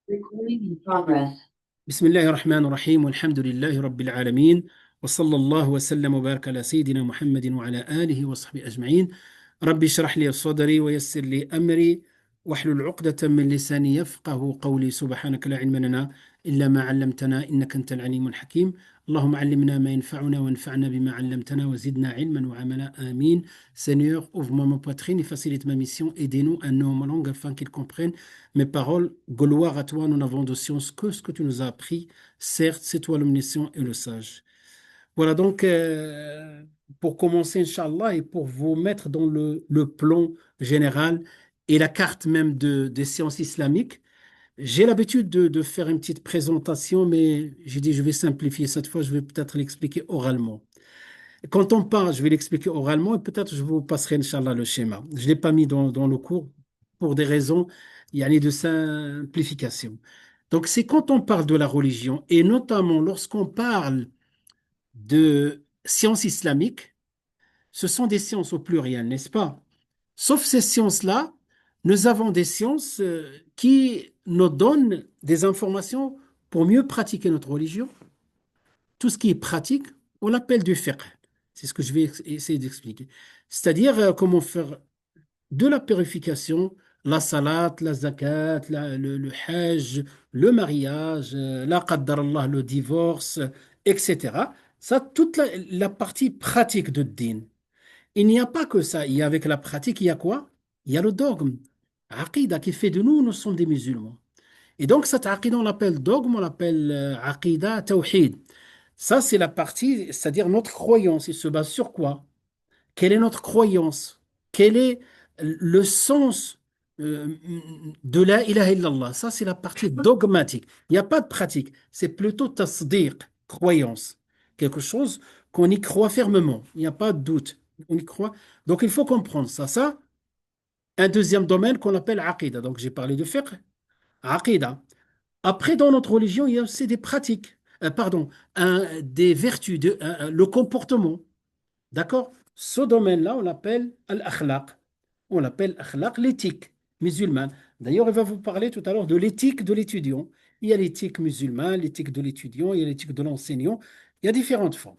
Recording in progress. بسم الله الرحمن الرحيم والحمد لله رب العالمين وصلى الله وسلم وبارك على سيدنا محمد وعلى آله وصحبه أجمعين. ربي اشرح لي صدري ويسر لي أمري واحلل عقدة من لساني يفقه قولي. سبحانك لا علم لنا إلا ما علمتنا إنك أنت العليم الحكيم. اللهم علمنا ما ينفعنا وانفعنا بما علمتنا وزدنا علما وعملا آمين. Seigneur, ouvre-moi ma poitrine et facilite ma mission. Aidez-nous à nos langues afin qu'ils comprennent mes paroles. Gloire à toi, nous n'avons de science que ce que tu nous as appris. Certes, c'est toi l'omniscient et le sage. Voilà donc, pour commencer, Inch'Allah, et pour vous mettre dans le plan général et la carte même des sciences islamiques, j'ai l'habitude de faire une petite présentation, mais j'ai dit je vais simplifier cette fois, je vais peut-être l'expliquer oralement. Quand on parle, je vais l'expliquer oralement et peut-être je vous passerai, Inch'Allah, le schéma. Je ne l'ai pas mis dans le cours pour des raisons de simplification. Donc, c'est quand on parle de la religion et notamment lorsqu'on parle de sciences islamiques, ce sont des sciences au pluriel, n'est-ce pas? Sauf ces sciences-là, nous avons des sciences qui nous donnent des informations pour mieux pratiquer notre religion. Tout ce qui est pratique, on l'appelle du fiqh. C'est ce que je vais essayer d'expliquer. C'est-à-dire comment faire de la purification, la salat, la zakat, le hajj, le mariage, la qaddar Allah, le divorce, etc. Ça, toute la partie pratique de din. Il n'y a pas que ça. Il y a avec la pratique, il y a quoi? Il y a le dogme. Aqidah qui fait de nous, nous sommes des musulmans. Et donc, cette aqidah, on l'appelle dogme, on l'appelle aqidah tawhid. Ça, c'est la partie, c'est-à-dire notre croyance. Il se base sur quoi? Quelle est notre croyance? Quel est le sens euh, de la ilaha illallah? Ça, c'est la partie dogmatique. Il n'y a pas de pratique. C'est plutôt tasdiq, croyance. Quelque chose qu'on y croit fermement. Il n'y a pas de doute. On y croit. Donc, il faut comprendre ça. Ça, un deuxième domaine qu'on appelle aqidah. Donc, j'ai parlé de fiqh, aqidah. Après, dans notre religion, il y a aussi des pratiques, pardon, des vertus, le comportement. D'accord? Ce domaine-là, on l'appelle al-akhlaq. On l'appelle akhlaq, l'éthique musulmane. D'ailleurs, il va vous parler tout à l'heure de l'éthique de l'étudiant. Il y a l'éthique musulmane, l'éthique de l'étudiant, il y a l'éthique de l'enseignant. Il y a différentes formes.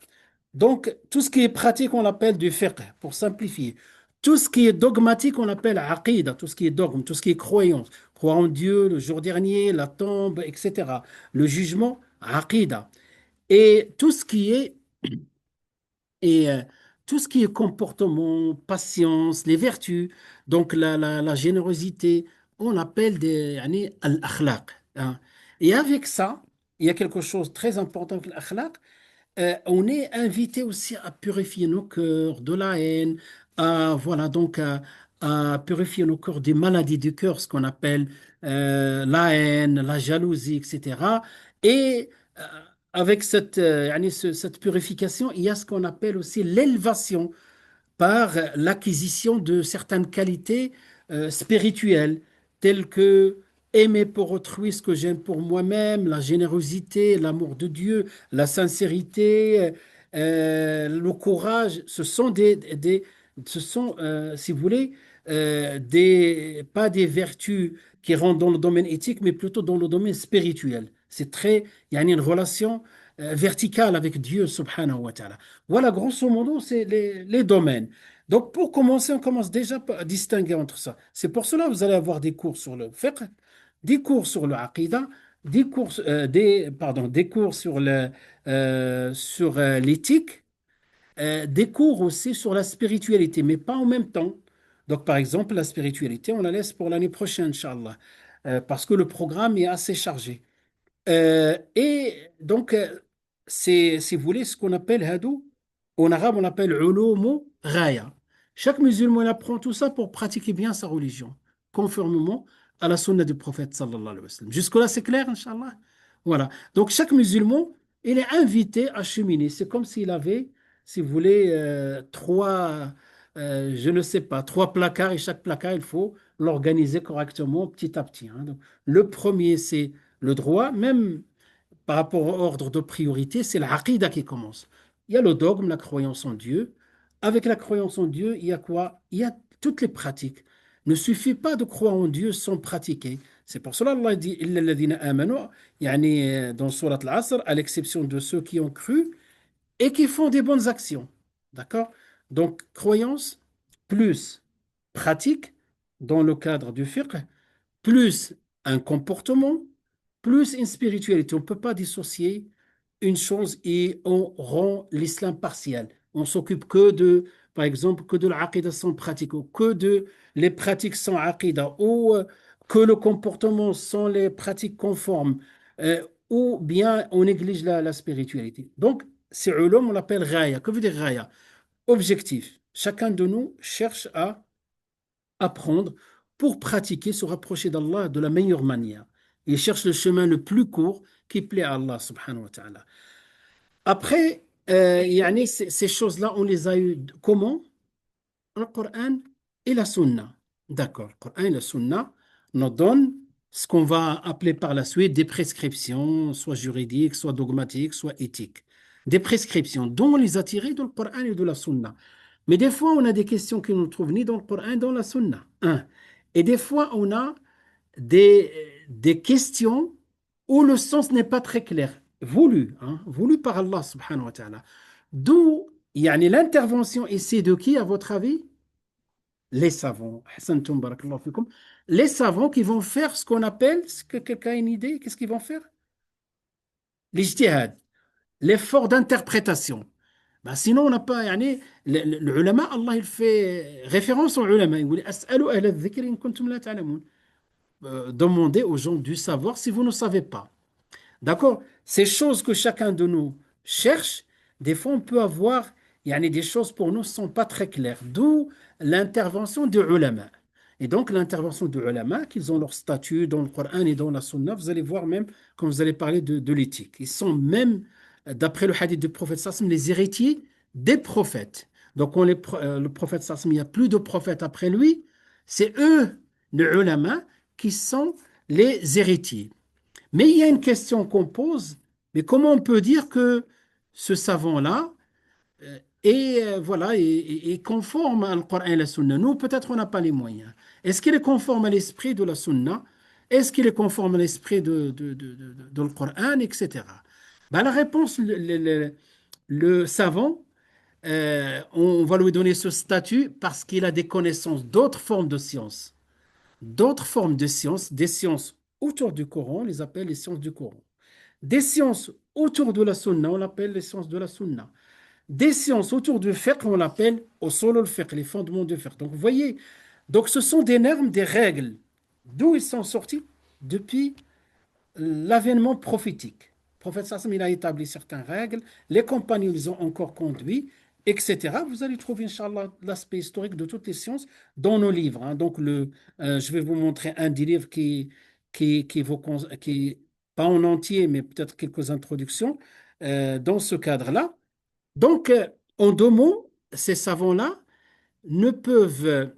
Donc, tout ce qui est pratique, on l'appelle du fiqh, pour simplifier. Tout ce qui est dogmatique, on l'appelle aqidah, tout ce qui est dogme, tout ce qui est croyance. Croire en Dieu, le jour dernier, la tombe, etc. Le jugement, aqidah. Et tout ce qui est et tout ce qui est comportement, patience, les vertus, donc la générosité, on appelle des al-akhlaq, hein. Et avec ça, il y a quelque chose de très important que l'akhlaq. On est invité aussi à purifier nos cœurs de la haine, voilà, donc à purifier nos cœurs des maladies du cœur, ce qu'on appelle la haine, la jalousie, etc. Et avec cette purification, il y a ce qu'on appelle aussi l'élévation par l'acquisition de certaines qualités spirituelles, telles que aimer pour autrui ce que j'aime pour moi-même, la générosité, l'amour de Dieu, la sincérité, le courage. Ce sont si vous voulez, pas des vertus qui rentrent dans le domaine éthique, mais plutôt dans le domaine spirituel. Il y a une relation verticale avec Dieu, subhanahu wa ta'ala. Voilà, grosso modo, c'est les domaines. Donc, pour commencer, on commence déjà à distinguer entre ça. C'est pour cela que vous allez avoir des cours sur le fiqh, des cours sur le aqidah, des cours sur l'éthique, des cours aussi sur la spiritualité, mais pas en même temps. Donc, par exemple, la spiritualité, on la laisse pour l'année prochaine, Inch'Allah, parce que le programme est assez chargé. Et donc, c'est, si vous voulez, ce qu'on appelle hadou. En arabe, on appelle ulumu ghaya. Chaque musulman il apprend tout ça pour pratiquer bien sa religion, conformément à la sunna du prophète sallallahu alayhi wa sallam. Jusque-là, c'est clair, Inch'Allah? Voilà. Donc, chaque musulman, il est invité à cheminer. C'est comme s'il avait, si vous voulez, je ne sais pas, trois placards et chaque placard, il faut l'organiser correctement petit à petit, hein. Donc, le premier, c'est le droit, même par rapport au ordre de priorité, c'est l'aqida qui commence. Il y a le dogme, la croyance en Dieu. Avec la croyance en Dieu, il y a quoi? Il y a toutes les pratiques. Ne suffit pas de croire en Dieu sans pratiquer. C'est pour cela Allah dit إلا الذين آمنوا, يعني dans Surat Al-Asr, à l'exception de ceux qui ont cru et qui font des bonnes actions. D'accord? Donc, croyance plus pratique dans le cadre du fiqh, plus un comportement, plus une spiritualité. On ne peut pas dissocier une chose et on rend l'islam partiel. On s'occupe que de, par exemple, que de l'aqidah sans pratique, ou que de les pratiques sans aqidah, ou que le comportement sans les pratiques conformes, ou bien on néglige la spiritualité. Donc, ces ulum, on l'appelle raya. Que veut dire raya? Objectif. Chacun de nous cherche à apprendre pour pratiquer, se rapprocher d'Allah de la meilleure manière. Il cherche le chemin le plus court qui plaît à Allah subhanahu wa ta'ala. Après, yani, ces choses-là, on les a eues comment? Le Coran et la Sunna. D'accord, le Coran et la Sunna nous donnent ce qu'on va appeler par la suite des prescriptions, soit juridiques, soit dogmatiques, soit éthiques. Des prescriptions dont on les a tirées dans le Coran et de la Sunna. Mais des fois, on a des questions qui ne nous trouvent ni dans le Coran ni dans la Sunna. Un. Et des fois, on a des, des questions où le sens n'est pas très clair, voulu, hein, voulu par Allah subhanahu wa ta'ala. D'où yani, l'intervention ici de qui, à votre avis? Les savants. Ahsantum, barakallahu fikum. Les savants qui vont faire ce qu'on appelle, est-ce que quelqu'un a une idée? Qu'est-ce qu'ils vont faire? L'ijtihad, l'effort d'interprétation. Ben, sinon, on n'a pas. Yani, le ulama, Allah il fait référence aux ulama. Il dit As'alu ahla dhikri in kuntum la ta'lamun. Demandez aux gens du savoir si vous ne savez pas. D'accord? Ces choses que chacun de nous cherche, des fois on peut avoir, il y a des choses pour nous ne sont pas très claires. D'où l'intervention du ulama. Et donc l'intervention du ulama, qu'ils ont leur statut dans le Coran et dans la Sunna, vous allez voir même quand vous allez parler de l'éthique. Ils sont même, d'après le hadith du prophète Sassam, les héritiers des prophètes. Donc le prophète Sassam, il n'y a plus de prophètes après lui. C'est eux, les ulama, qui sont les héritiers. Mais il y a une question qu'on pose, mais comment on peut dire que ce savant-là voilà, est conforme à Coran et la Sunna? Nous, peut-être on n'a pas les moyens. Est-ce qu'il est conforme à l'esprit de la Sunna? Est-ce qu'il est conforme à l'esprit de le Coran, etc. Ben, la réponse, le savant, on va lui donner ce statut parce qu'il a des connaissances d'autres formes de sciences. D'autres formes de sciences, des sciences autour du Coran, on les appelle les sciences du Coran. Des sciences autour de la Sunna, on l'appelle les sciences de la Sunna. Des sciences autour du fiqh, on l'appelle usul al-fiqh, les fondements du fiqh. Donc vous voyez, donc ce sont des normes, des règles. D'où ils sont sortis? Depuis l'avènement prophétique. Le prophète Sassam, il a établi certaines règles, les compagnons les ont encore conduits, etc. Vous allez trouver, Inch'Allah, l'aspect historique de toutes les sciences dans nos livres, hein. Donc, je vais vous montrer un des livres qui pas en entier, mais peut-être quelques introductions dans ce cadre-là. Donc, en deux mots, ces savants-là ne peuvent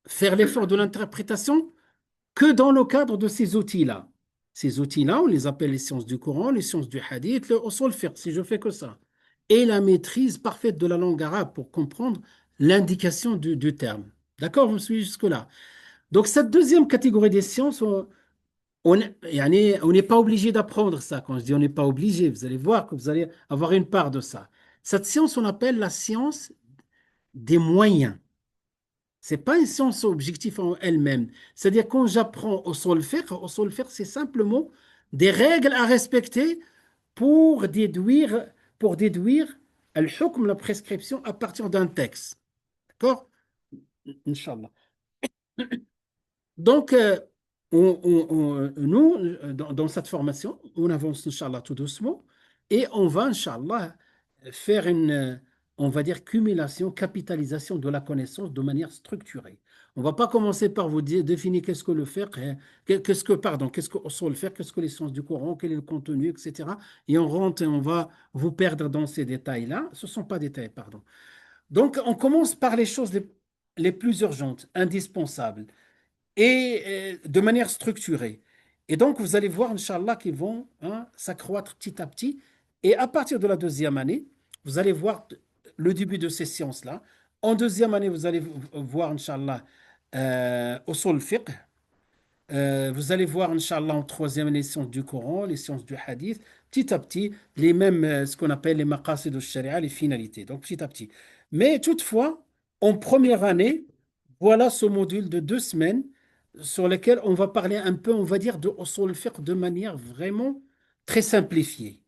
faire l'effort de l'interprétation que dans le cadre de ces outils-là. Ces outils-là, on les appelle les sciences du Coran, les sciences du hadith, le usul fiqh, si je fais que ça. Et la maîtrise parfaite de la langue arabe pour comprendre l'indication du terme. D'accord, vous me suivez jusque-là. Donc, cette deuxième catégorie des sciences, yani, on n'est pas obligé d'apprendre ça. Quand je dis on n'est pas obligé, vous allez voir que vous allez avoir une part de ça. Cette science, on appelle la science des moyens. C'est pas une science objective en elle-même. C'est-à-dire quand j'apprends au fiqh, c'est simplement des règles à respecter pour déduire al-hukm, la prescription, à partir d'un texte. D'accord? Inch'Allah. Donc, nous, dans cette formation, on avance, Inch'Allah, tout doucement, et on va, Inch'Allah, faire on va dire, cumulation, capitalisation de la connaissance de manière structurée. On ne va pas commencer par vous définir qu'est-ce que le fiqh, qu'est-ce que usul fiqh, qu'est-ce que les sciences du Coran, quel est le contenu, etc. Et on rentre et on va vous perdre dans ces détails-là. Ce ne sont pas détails, pardon. Donc, on commence par les choses les plus urgentes, indispensables et de manière structurée. Et donc, vous allez voir, Inch'Allah, qu'ils vont s'accroître petit à petit. Et à partir de la deuxième année, vous allez voir le début de ces sciences-là. En deuxième année, vous allez voir, Inch'Allah, usul fiqh. Vous allez voir, Inch'Allah, en troisième année, les sciences du Coran, les sciences du Hadith, petit à petit, les mêmes, ce qu'on appelle les maqasid de sharia, les finalités, donc petit à petit. Mais toutefois, en première année, voilà ce module de 2 semaines sur lequel on va parler un peu, on va dire, de usul al-fiqh de manière vraiment très simplifiée.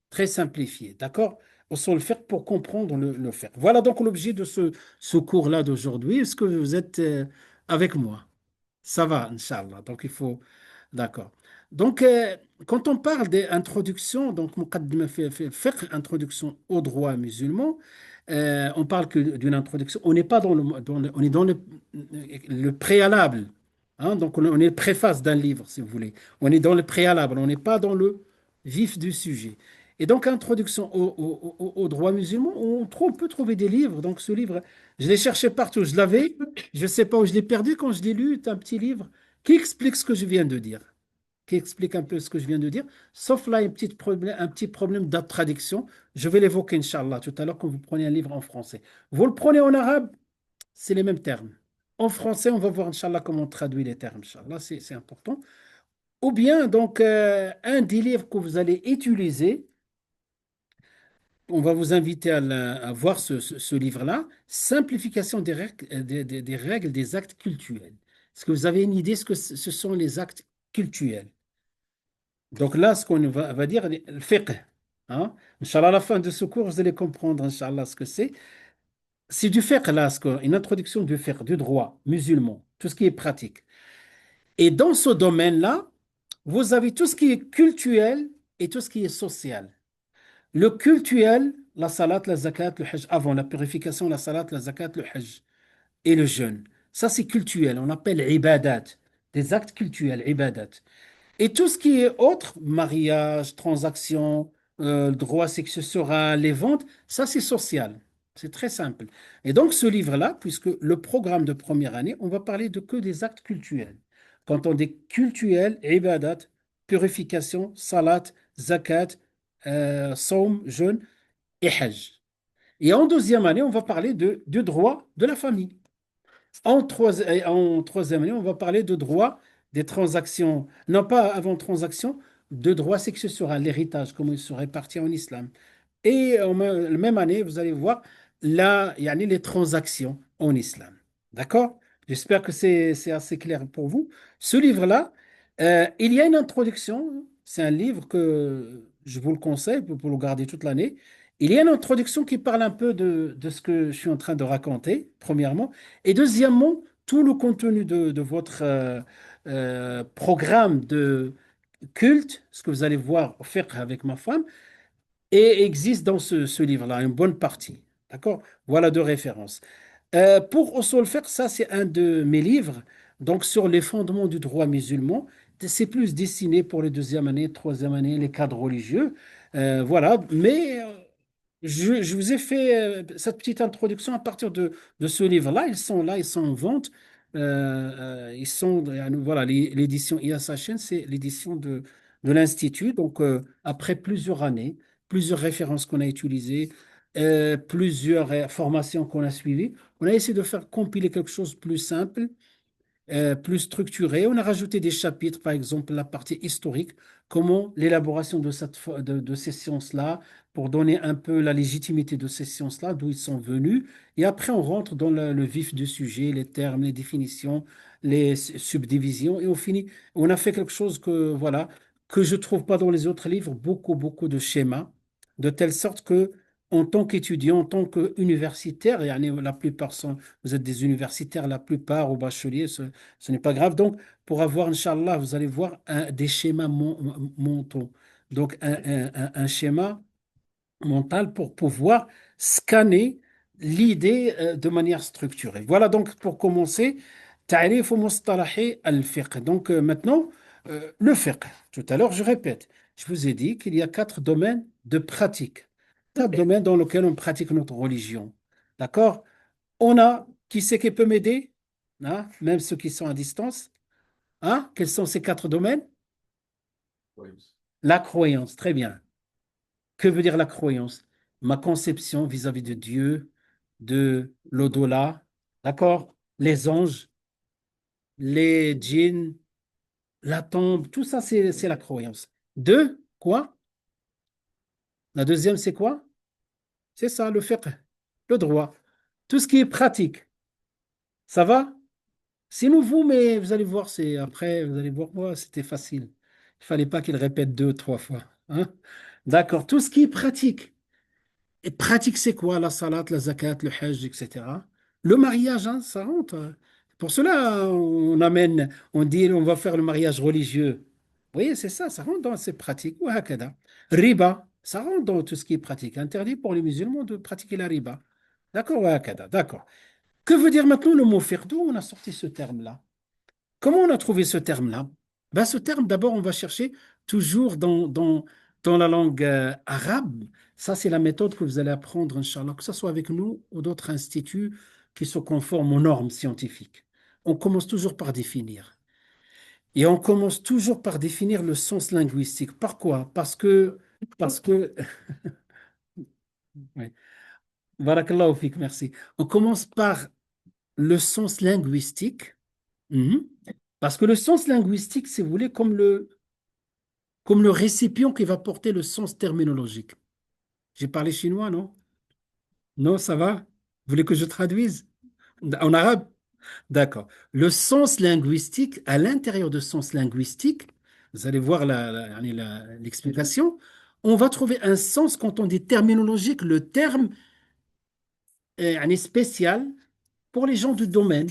Très simplifiée, d'accord? Usul al-fiqh pour comprendre le fiqh. Voilà donc l'objet de ce cours-là d'aujourd'hui. Est-ce que vous êtes avec moi? Ça va, Inch'Allah. Donc, il faut. D'accord. Donc, quand on parle d'introduction, donc, muqaddima fi fiqh, introduction au droit musulman, on parle que d'une introduction. On n'est pas on est dans le préalable. Hein, donc, on est le préface d'un livre, si vous voulez. On est dans le préalable. On n'est pas dans le vif du sujet. Et donc, introduction au droit musulman, on peut trouver des livres. Donc, ce livre, je l'ai cherché partout. Je l'avais. Je ne sais pas où je l'ai perdu quand je l'ai lu. C'est un petit livre qui explique ce que je viens de dire, qui explique un peu ce que je viens de dire, sauf là un petit problème de traduction. Je vais l'évoquer, Inch'Allah, tout à l'heure quand vous prenez un livre en français. Vous le prenez en arabe, c'est les mêmes termes. En français, on va voir, Inch'Allah, comment on traduit les termes, Inch'Allah, c'est important. Ou bien, donc, un des livres que vous allez utiliser, on va vous inviter à voir ce livre-là, Simplification des règles, des règles des actes cultuels. Est-ce que vous avez une idée de ce que ce sont les actes cultuels? Donc là, ce qu'on va dire, le fiqh. Hein? Inch'Allah, à la fin de ce cours, vous allez comprendre, Inch'Allah, ce que c'est. C'est du fiqh, là, une introduction du fiqh, du droit musulman, tout ce qui est pratique. Et dans ce domaine-là, vous avez tout ce qui est cultuel et tout ce qui est social. Le cultuel, la salat, la zakat, le hajj, avant la purification, la salat, la zakat, le hajj et le jeûne. Ça, c'est cultuel. On appelle ibadat, des actes cultuels, ibadat. Et tout ce qui est autre, mariage, transaction, droit successoral, les ventes, ça, c'est social. C'est très simple. Et donc, ce livre-là, puisque le programme de première année, on va parler de que des actes cultuels. Quand on dit cultuel, ibadat, purification, salat, zakat, saum, jeûne et hajj. Et en deuxième année, on va parler du droit de la famille. En troisième année, on va parler de droit des transactions, non pas avant transaction, de droit successoral, l'héritage, comment il se répartit en islam. Et la même année, vous allez voir là, il y a les transactions en islam. D'accord? J'espère que c'est assez clair pour vous. Ce livre-là, il y a une introduction. C'est un livre que je vous le conseille pour le garder toute l'année. Il y a une introduction qui parle un peu de ce que je suis en train de raconter, premièrement. Et deuxièmement, tout le contenu de votre programme de culte, ce que vous allez voir faire avec ma femme, et existe dans ce livre-là, une bonne partie. D'accord? Voilà deux références. Pour Usul Fiqh, ça c'est un de mes livres, donc sur les fondements du droit musulman. C'est plus destiné pour les deuxième année, troisième année, les cadres religieux. Voilà, mais je vous ai fait cette petite introduction à partir de ce livre-là. Ils sont là, ils sont en vente. Ils sont, voilà, l'édition ISHN, c'est l'édition de l'Institut. Donc, après plusieurs années, plusieurs références qu'on a utilisées, plusieurs formations qu'on a suivies, on a essayé de faire compiler quelque chose de plus simple, plus structuré. On a rajouté des chapitres, par exemple la partie historique, comment l'élaboration de ces sciences-là, pour donner un peu la légitimité de ces sciences-là, d'où ils sont venus. Et après, on rentre dans le vif du sujet, les termes, les définitions, les subdivisions, et on finit. On a fait quelque chose que, voilà, que je trouve pas dans les autres livres, beaucoup, beaucoup de schémas, de telle sorte que en tant qu'étudiant, en tant qu'universitaire, la plupart sont, vous êtes des universitaires, la plupart, au bachelier, ce n'est pas grave. Donc, pour avoir, Inch'Allah, vous allez voir des schémas mentaux. Donc, un schéma mental pour pouvoir scanner l'idée de manière structurée. Voilà donc pour commencer, تعريف مصطلح الفقه. Donc, maintenant, le fiqh. Tout à l'heure, je répète, je vous ai dit qu'il y a 4 domaines de pratique. 4 domaines dans lesquels on pratique notre religion. D'accord? On a, qui c'est qui peut m'aider? Hein? Même ceux qui sont à distance. Hein? Quels sont ces 4 domaines? La croyance, très bien. Que veut dire la croyance? Ma conception vis-à-vis de Dieu, de l'au-delà, d'accord? Les anges, les djinns, la tombe, tout ça, c'est la croyance. Deux, quoi? La deuxième, c'est quoi? C'est ça, le fiqh, le droit. Tout ce qui est pratique. Ça va? C'est nouveau, mais vous allez voir, c'est après, vous allez voir, moi, c'était facile. Il fallait pas qu'il répète deux, trois fois. Hein? D'accord. Tout ce qui est pratique. Et pratique, c'est quoi? La salat, la zakat, le hajj, etc. Le mariage, hein, ça rentre. Pour cela, on amène, on dit, on va faire le mariage religieux. Vous voyez, c'est ça, ça rentre dans ces pratiques. Ou hakada. Riba, ça rentre dans tout ce qui est pratique. Interdit pour les musulmans de pratiquer la riba. D'accord, ou hakada, d'accord. Que veut dire maintenant le mot fiqh? D'où on a sorti ce terme-là? Comment on a trouvé ce terme-là? Ben, ce terme, d'abord, on va chercher toujours dans la langue arabe. Ça, c'est la méthode que vous allez apprendre, Inch'Allah, que ce soit avec nous ou d'autres instituts qui se conforment aux normes scientifiques. On commence toujours par définir. Et on commence toujours par définir le sens linguistique. Par quoi? Parce que, oui. Barakallahu fik, merci. On commence par le sens linguistique. Mhm. Parce que le sens linguistique, si vous voulez, comme le récipient qui va porter le sens terminologique. J'ai parlé chinois, non? Non, ça va? Vous voulez que je traduise? En arabe? D'accord. Le sens linguistique, à l'intérieur de sens linguistique, vous allez voir l'explication, on va trouver un sens quand on dit terminologique, le terme est spécial pour les gens du domaine.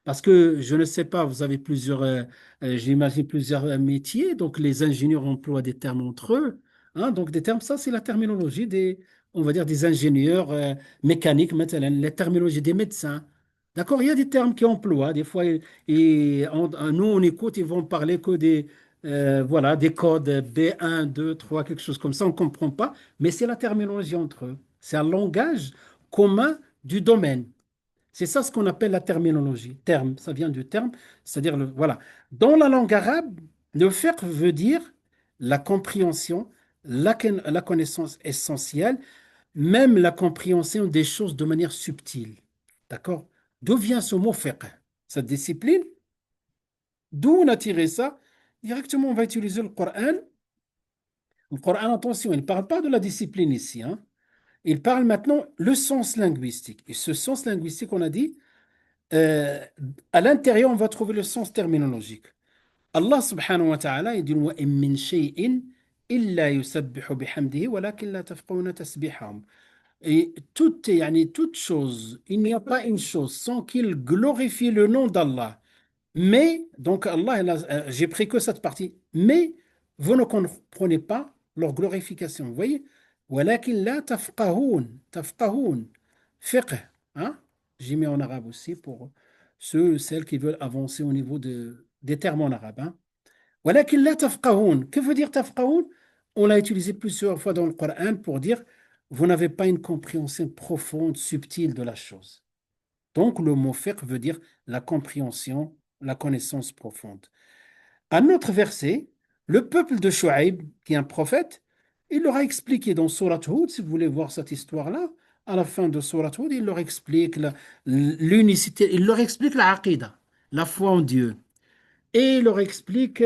Parce que je ne sais pas, vous avez j'imagine plusieurs métiers, donc les ingénieurs emploient des termes entre eux. Hein, donc des termes, ça c'est la terminologie on va dire des ingénieurs mécaniques, maintenant, la terminologie des médecins. D'accord, il y a des termes qu'ils emploient, des fois, nous on écoute, ils vont parler que voilà, des codes B1, 2, 3, quelque chose comme ça, on ne comprend pas, mais c'est la terminologie entre eux. C'est un langage commun du domaine. C'est ça ce qu'on appelle la terminologie. Terme, ça vient du terme, c'est-à-dire, voilà. Dans la langue arabe, le fiqh veut dire la compréhension, la connaissance essentielle, même la compréhension des choses de manière subtile. D'accord? D'où vient ce mot fiqh? Cette discipline? D'où on a tiré ça? Directement, on va utiliser le Coran. Le Coran, attention, il ne parle pas de la discipline ici, hein. Il parle maintenant le sens linguistique. Et ce sens linguistique, on a dit, euh, à l'intérieur, on va trouver le sens terminologique. Allah subhanahu wa ta'ala, il dit وَإِن مِّن شَيْءٍ إِلَّا يُسَبِّحُ بِحَمْدِهِ وَلَكِنْ لَا تَفْقَهُونَ تَسْبِيحَهُمْ. Et toute chose, il n'y a pas une chose sans qu'il glorifie le nom d'Allah. Mais, donc Allah, j'ai pris que cette partie, mais vous ne comprenez pas leur glorification. Vous voyez? ولكن لا تفقهون تفقهون fiqh, hein? J'ai mis en arabe aussi pour celles qui veulent avancer au niveau des termes en arabe. Hein? ولكن لا تفقهون. Que veut dire tafqahoun? On l'a utilisé plusieurs fois dans le Coran pour dire vous n'avez pas une compréhension profonde, subtile de la chose. Donc, le mot fiqh veut dire la compréhension, la connaissance profonde. Un autre verset, le peuple de Shuaïb, qui est un prophète, il leur a expliqué dans Surat Hud, si vous voulez voir cette histoire-là, à la fin de Surat Hud, il leur explique l'unicité, il leur explique la aqidah, la foi en Dieu. Et il leur explique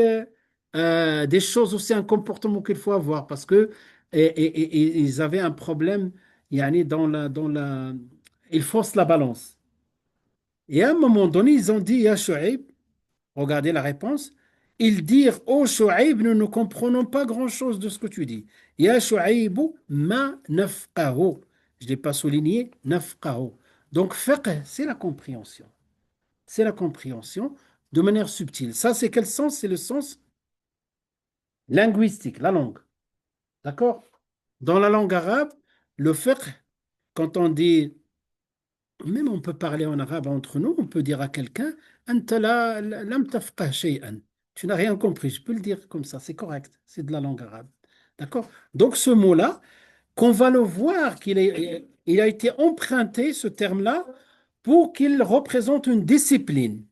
des choses aussi, un comportement qu'il faut avoir, parce que ils avaient un problème, yani, ils faussent la balance. Et à un moment donné, ils ont dit, Ya Shu'aib, regardez la réponse, ils dirent, Oh Shu'aib, nous ne comprenons pas grand-chose de ce que tu dis. Ya Shu'aibu, ma nafqahu. Je ne l'ai pas souligné, nafqahu. Donc, fiqh, c'est la compréhension. C'est la compréhension de manière subtile. Ça, c'est quel sens? C'est le sens linguistique, la langue. D'accord? Dans la langue arabe, le fiqh, quand on dit même on peut parler en arabe entre nous, on peut dire à quelqu'un, Anta lam tafqah shay'an. Tu n'as rien compris. Je peux le dire comme ça, c'est correct. C'est de la langue arabe. D'accord? Donc ce mot-là, qu'on va le voir il a été emprunté, ce terme-là, pour qu'il représente une discipline.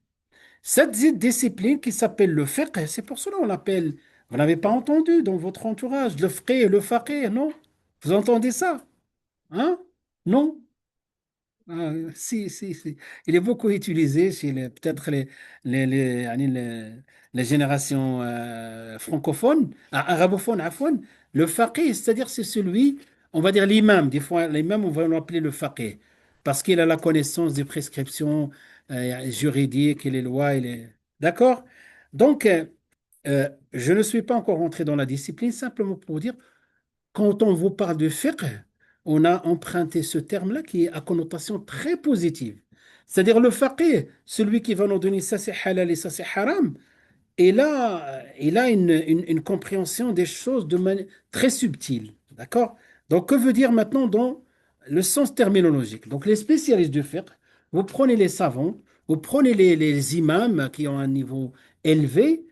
Cette discipline qui s'appelle le fiqh, c'est pour cela qu'on l'appelle, vous n'avez pas entendu dans votre entourage, le fiqh, le faqih, non? Vous entendez ça? Hein? Non? Si, si, si. Il est beaucoup utilisé chez peut-être يعني les générations francophones, arabophones, afwan. Le faqih, c'est-à-dire c'est celui, on va dire l'imam. Des fois, l'imam, on va l'appeler le faqih parce qu'il a la connaissance des prescriptions juridiques et les lois. D'accord? Donc, je ne suis pas encore rentré dans la discipline, simplement pour dire quand on vous parle de fiqh, on a emprunté ce terme-là qui est à connotation très positive. C'est-à-dire le faqih, celui qui va nous donner ça c'est halal et ça c'est haram, et là, il a une compréhension des choses de manière très subtile. D'accord? Donc, que veut dire maintenant dans le sens terminologique? Donc, les spécialistes du fiqh, vous prenez les savants, vous prenez les imams qui ont un niveau élevé,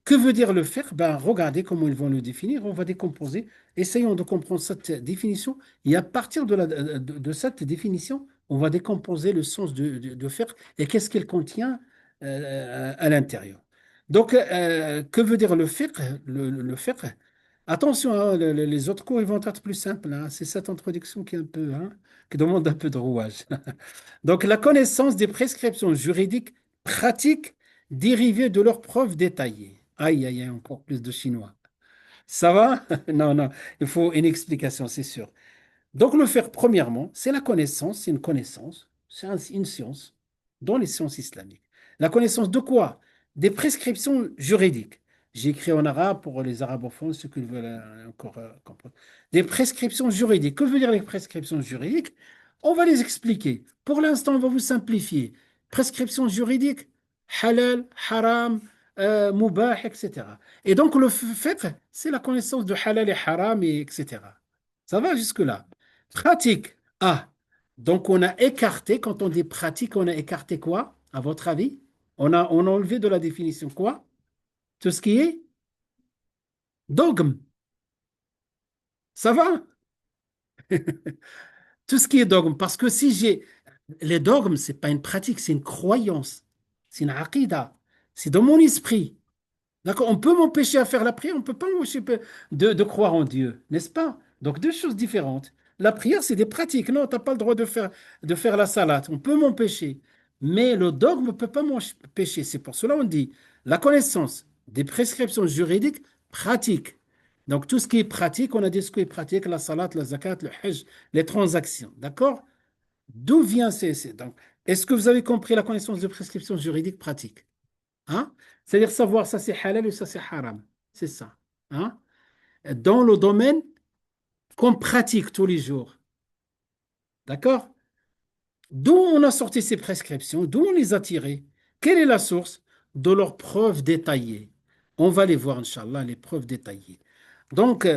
que veut dire le faire? Ben, regardez comment ils vont le définir. On va décomposer. Essayons de comprendre cette définition. Et à partir de cette définition, on va décomposer le sens de faire et qu'est-ce qu'elle contient à l'intérieur. Donc, que veut dire le fiqh? Le fiqh. Attention, hein, les autres cours ils vont être plus simples, hein. C'est cette introduction qui est un peu, hein, qui demande un peu de rouage. Donc, la connaissance des prescriptions juridiques pratiques dérivées de leurs preuves détaillées. Aïe, aïe, aïe, encore plus de chinois. Ça va? Non, non, il faut une explication, c'est sûr. Donc, le faire, premièrement, c'est la connaissance, c'est une connaissance, c'est une science dans les sciences islamiques. La connaissance de quoi? Des prescriptions juridiques. J'ai écrit en arabe pour les arabophones, ceux qui veulent encore comprendre. Des prescriptions juridiques. Que veut dire les prescriptions juridiques? On va les expliquer. Pour l'instant, on va vous simplifier. Prescriptions juridiques, halal, haram, mubah, etc. Et donc, le fait, c'est la connaissance de halal et haram, et etc. Ça va jusque-là. Pratique. Ah, donc on a écarté, quand on dit pratique, on a écarté quoi, à votre avis? On a enlevé de la définition quoi? Tout ce qui est dogme. Ça va? Tout ce qui est dogme. Parce que si j'ai... Les dogmes, c'est pas une pratique, c'est une croyance. C'est une aqidah. C'est dans mon esprit. D'accord? On peut m'empêcher à faire la prière, on ne peut pas m'empêcher de croire en Dieu, n'est-ce pas? Donc, deux choses différentes. La prière, c'est des pratiques. Non, tu n'as pas le droit de faire la salade. On peut m'empêcher. Mais le dogme ne peut pas m'empêcher. C'est pour cela qu'on dit la connaissance des prescriptions juridiques pratiques. Donc, tout ce qui est pratique, on a dit ce qui est pratique, la salade, la zakat, le hajj, les transactions. D'accord? D'où vient donc, est-ce que vous avez compris la connaissance des prescriptions juridiques pratiques? Hein? C'est-à-dire savoir ça c'est halal ou ça c'est haram. C'est ça. Hein? Dans le domaine qu'on pratique tous les jours. D'accord? D'où on a sorti ces prescriptions, d'où on les a tirées. Quelle est la source? De leurs preuves détaillées. On va les voir, Inch'Allah, les preuves détaillées. Donc,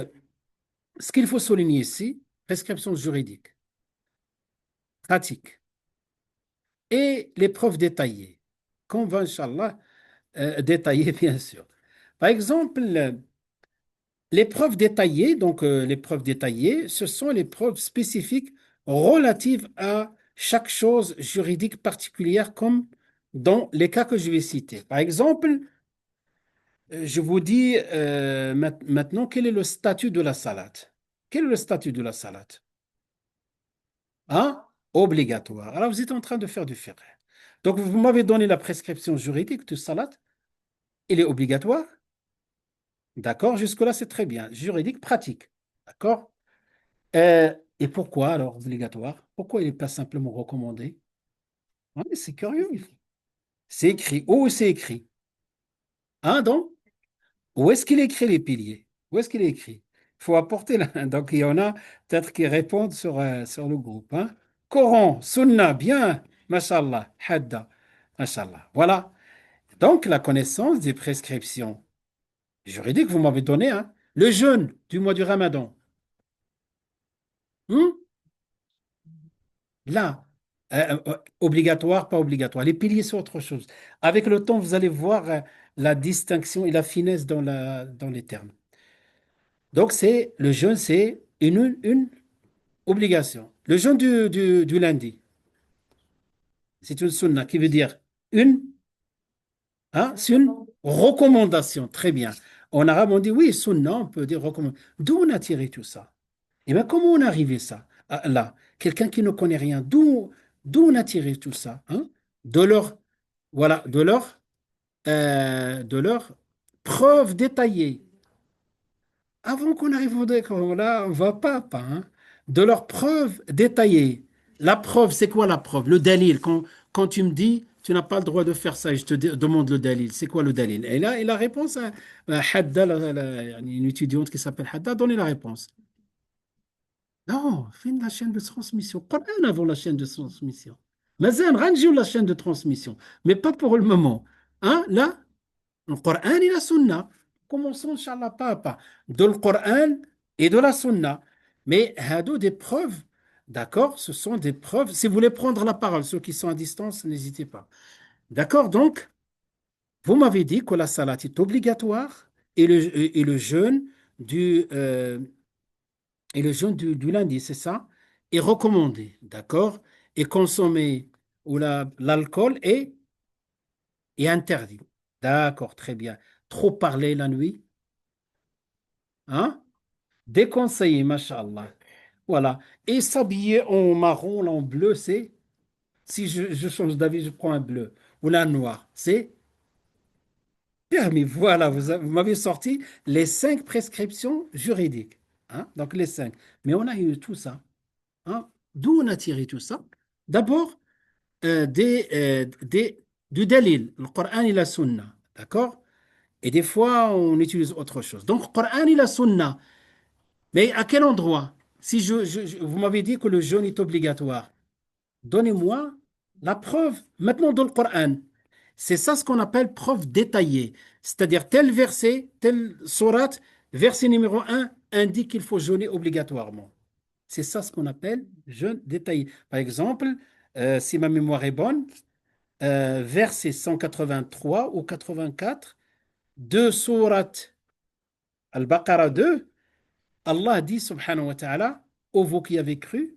ce qu'il faut souligner ici, prescriptions juridiques, pratiques et les preuves détaillées. Qu'on va, Inch'Allah, détailler, bien sûr. Par exemple, les preuves détaillées, donc les preuves détaillées, ce sont les preuves spécifiques relatives à chaque chose juridique particulière, comme dans les cas que je vais citer. Par exemple, je vous dis maintenant quel est le statut de la salade. Quel est le statut de la salade? Hein? Obligatoire. Alors vous êtes en train de faire du fiqh. Donc vous m'avez donné la prescription juridique de salade. Il est obligatoire. D'accord? Jusque-là, c'est très bien. Juridique, pratique. D'accord? Et pourquoi alors obligatoire? Pourquoi il n'est pas simplement recommandé? Ouais, c'est curieux. C'est écrit. Où c'est écrit? Hein, donc? Où est-ce qu'il est écrit les piliers? Où est-ce qu'il est écrit? Il faut apporter là. Donc, il y en a peut-être qui répondent sur le groupe. Hein? Coran, Sunna, bien. Mashallah, Hadda. Mashallah. Voilà. Donc, la connaissance des prescriptions juridiques, vous m'avez donné, hein? Le jeûne du mois du Ramadan. Hmm? Là, obligatoire, pas obligatoire. Les piliers, c'est autre chose. Avec le temps, vous allez voir la distinction et la finesse dans les termes. Donc, le jeûne, c'est une obligation. Le jeûne du lundi, c'est une sunna qui veut dire une, hein, c'est une recommandation. Très bien. En arabe, on dit oui, sunna, on peut dire recommandation. D'où on a tiré tout ça? Eh bien, comment on est arrivé ça, là? Quelqu'un qui ne connaît rien, D'où on a tiré tout ça, hein? De leur, voilà, de leur preuve détaillée. Avant qu'on arrive au décor, là, on va pas, hein. De leur preuve détaillée. La preuve, c'est quoi la preuve? Le dalil. Quand tu me dis, tu n'as pas le droit de faire ça, et je te demande le dalil. C'est quoi le dalil? Et la réponse, hein, Hadda, une étudiante qui s'appelle Hadda, a donné la réponse. Non, fin la chaîne de transmission. Coran avant la chaîne de transmission. Mazen, rangeons la chaîne de transmission. Mais pas pour le moment. Hein, là, le Coran et la Sunna. Commençons, Inch'Allah, pas à pas. De le Coran et de la Sunna. Mais, hado des preuves, d'accord? Ce sont des preuves. Si vous voulez prendre la parole, ceux qui sont à distance, n'hésitez pas. D'accord? Donc, vous m'avez dit que la salat est obligatoire et le jeûne du, du lundi, c'est ça, est recommandé, d'accord? Et consommer ou l'alcool est interdit. D'accord, très bien. Trop parler la nuit, hein? Déconseillé, mashallah. Voilà. Et s'habiller en marron, en bleu, c'est, si je change d'avis, je prends un bleu ou la noir, c'est permis. Voilà, vous m'avez sorti les 5 prescriptions juridiques, hein? Donc les 5. Mais on a eu tout ça, hein? D'où on a tiré tout ça? D'abord, du dalil, le Coran et la Sunna, d'accord? Et des fois, on utilise autre chose. Donc, le Coran et la Sunna, mais à quel endroit? Si vous m'avez dit que le jeûne est obligatoire, donnez-moi la preuve maintenant dans le Coran. C'est ça ce qu'on appelle preuve détaillée. C'est-à-dire tel verset, tel sourate, verset numéro 1 indique qu'il faut jeûner obligatoirement. C'est ça ce qu'on appelle jeûne détaillé. Par exemple, si ma mémoire est bonne, verset 183 ou 84 de sourate Al-Baqarah 2, Allah dit subhanahu wa ta'ala, ô vous qui avez cru,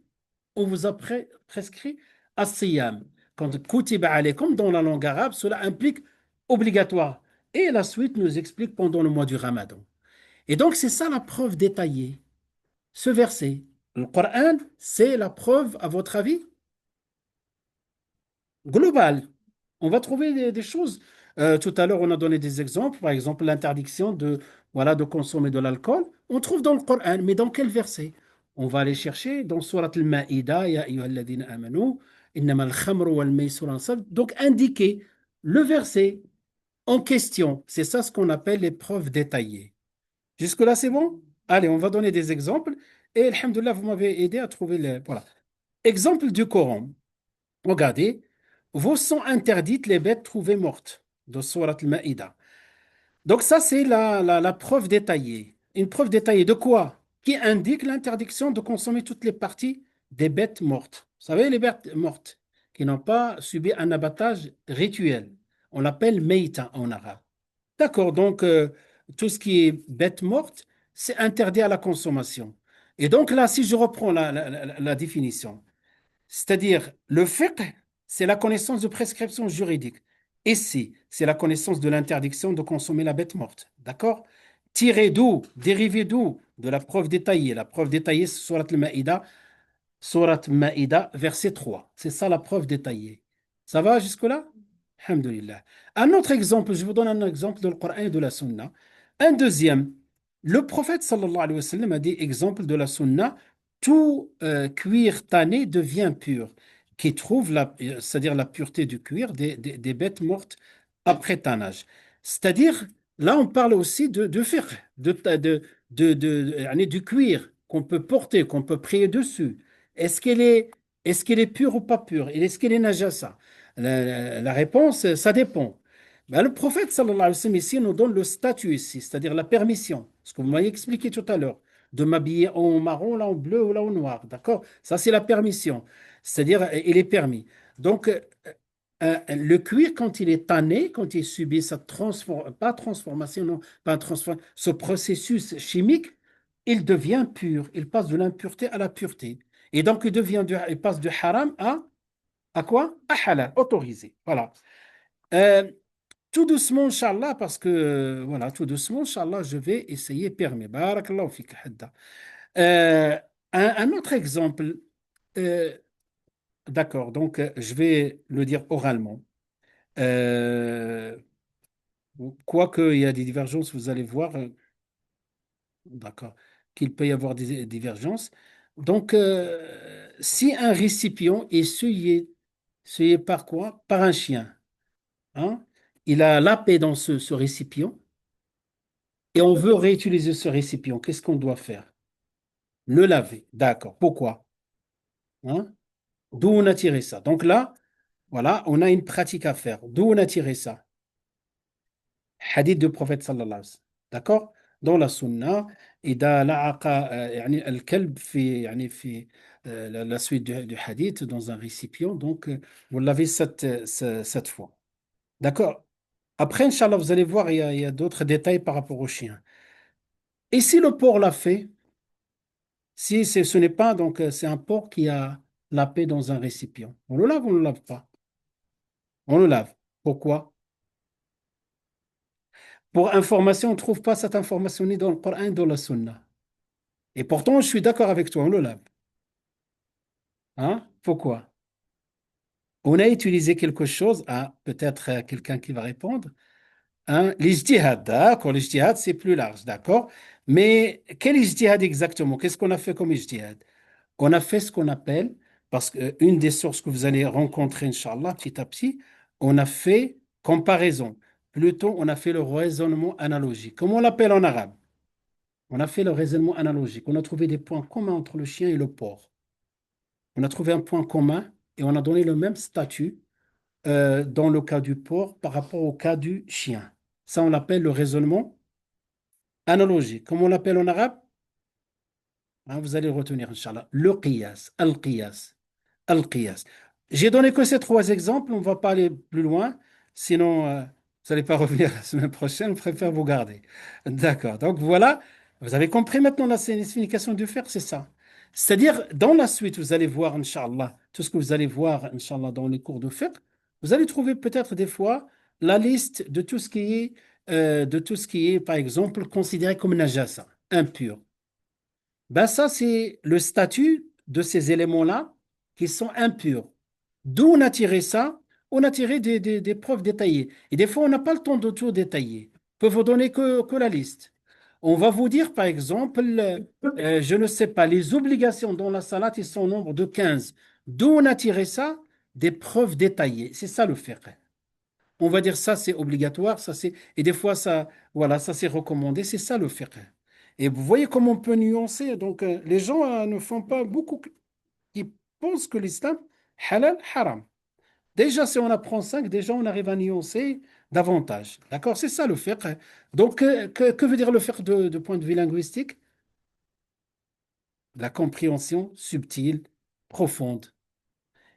on vous a prescrit as-siyam. Quand kutiba alaykum dans la langue arabe, cela implique obligatoire. Et la suite nous explique pendant le mois du Ramadan. Et donc c'est ça la preuve détaillée. Ce verset, le Coran, c'est la preuve, à votre avis, globale. On va trouver des choses. Tout à l'heure, on a donné des exemples. Par exemple, l'interdiction voilà, de consommer de l'alcool. On trouve dans le Coran, mais dans quel verset? On va aller chercher dans Surat Al-Ma'ida, Ya ayyuhalladhina amanu, innama al-khamru wal-maysir ansab. Donc, indiquer le verset en question. C'est ça ce qu'on appelle les preuves détaillées. Jusque-là, c'est bon? Allez, on va donner des exemples. Et, alhamdoulilah, vous m'avez aidé à trouver les. Voilà. Exemple du Coran. Regardez, vous sont interdites les bêtes trouvées mortes de Surat al-Ma'ida. Donc ça, c'est la preuve détaillée. Une preuve détaillée de quoi? Qui indique l'interdiction de consommer toutes les parties des bêtes mortes. Vous savez, les bêtes mortes qui n'ont pas subi un abattage rituel. On l'appelle meïta en arabe. D'accord, donc tout ce qui est bête morte, c'est interdit à la consommation. Et donc là, si je reprends la définition, c'est-à-dire, le fiqh, c'est la connaissance de prescriptions juridiques. Ici, c'est la connaissance de l'interdiction de consommer la bête morte. D'accord? Tiré d'où? Dérivé d'où? De la preuve détaillée. La preuve détaillée, c'est Surat al-Ma'ida, Surat Maïda, verset 3. C'est ça la preuve détaillée. Ça va jusque-là? Alhamdulillah. Un autre exemple, je vous donne un exemple de le Coran et de la Sunna. Un deuxième, le prophète sallallahu alayhi wa sallam a dit, exemple de la Sunna, tout cuir tanné devient pur, qui trouve c'est-à-dire la pureté du cuir des bêtes mortes après tannage. C'est-à-dire, là on parle aussi de fiqh, du cuir qu'on peut porter, qu'on peut prier dessus. Est-ce qu'elle est pure ou pas pure? Et est-ce qu'elle est najasa? La réponse, ça dépend. Ben, le prophète, sallallahu alayhi wa sallam, ici, nous donne le statut ici, c'est-à-dire la permission. Ce que vous m'avez expliqué tout à l'heure, de m'habiller en marron, là en bleu ou là en noir. D'accord? Ça, c'est la permission. C'est-à-dire, il est permis. Donc, le cuir, quand il est tanné, quand il subit sa pas transformation, non, pas ce processus chimique, il devient pur. Il passe de l'impureté à la pureté. Et donc, il passe du haram à quoi? À halal, autorisé. Voilà. Euh, tout doucement, Inch'Allah, parce que, voilà, tout doucement, Inch'Allah, je vais essayer permis. Barakallahu fik, Hadda. Euh, un autre exemple. Euh, d'accord. Donc, je vais le dire oralement. Euh, Quoique il y a des divergences, vous allez voir, d'accord, qu'il peut y avoir des divergences. Donc, si un récipient est souillé par quoi? Par un chien, hein, il a la paix dans ce récipient et on veut réutiliser ce récipient. Qu'est-ce qu'on doit faire? Le laver. D'accord. Pourquoi? Hein? D'où on a tiré ça? Donc là, voilà, on a une pratique à faire. D'où on a tiré ça? Hadith du prophète sallallahu alayhi wa sallam. D'accord? Dans la sunna, إذا لعق يعني الكلب في يعني في la suite du hadith dans un récipient. Donc, vous l'avez cette fois. D'accord? Après, Inch'Allah, vous allez voir, il y a d'autres détails par rapport au chien. Et si le porc l'a fait, si ce n'est pas, donc c'est un porc qui a la paix dans un récipient. On le lave ou on ne le lave pas? On le lave. Pourquoi? Pour information, on ne trouve pas cette information ni dans le Coran ni dans la Sunna. Et pourtant, je suis d'accord avec toi, on le lave. Hein? Pourquoi? On a utilisé quelque chose, ah, peut-être quelqu'un qui va répondre. Hein? L'ijtihad, d'accord, l'ijtihad, c'est plus large, d'accord? Mais quel ijtihad exactement? Qu'est-ce qu'on a fait comme ijtihad? On a fait ce qu'on appelle, parce qu'une des sources que vous allez rencontrer, Inch'Allah, petit à petit, on a fait comparaison. Plutôt, on a fait le raisonnement analogique. Comment on l'appelle en arabe? On a fait le raisonnement analogique. On a trouvé des points communs entre le chien et le porc. On a trouvé un point commun et on a donné le même statut dans le cas du porc par rapport au cas du chien. Ça, on l'appelle le raisonnement analogique. Comment on l'appelle en arabe? Hein, vous allez le retenir, Inch'Allah. Le qiyas, al-qiyas, al-qiyas. J'ai donné que ces trois exemples, on ne va pas aller plus loin, sinon vous n'allez pas revenir la semaine prochaine, je préfère vous garder. D'accord, donc voilà, vous avez compris maintenant la signification du faire, c'est ça. C'est-à-dire, dans la suite, vous allez voir, Inch'Allah, tout ce que vous allez voir, Inch'Allah, dans les cours de fiqh, vous allez trouver peut-être des fois la liste de tout ce qui est, par exemple, considéré comme najasa, impur. Ben ça, c'est le statut de ces éléments-là qui sont impurs. D'où on a tiré ça? On a tiré des preuves détaillées. Et des fois, on n'a pas le temps de tout détailler. On peut vous donner que la liste. On va vous dire, par exemple, je ne sais pas, les obligations dans la salade, ils sont au nombre de 15. D'où on a tiré ça? Des preuves détaillées. C'est ça le fiqh. On va dire ça, c'est obligatoire, ça c'est et des fois ça, voilà, ça c'est recommandé. C'est ça le fiqh. Et vous voyez comment on peut nuancer. Donc les gens ne font pas beaucoup. Ils pensent que l'islam halal, haram. Déjà, si on apprend 5, déjà on arrive à nuancer davantage. D'accord? C'est ça le fiqh. Donc que veut dire le fiqh de point de vue linguistique? La compréhension subtile, profonde.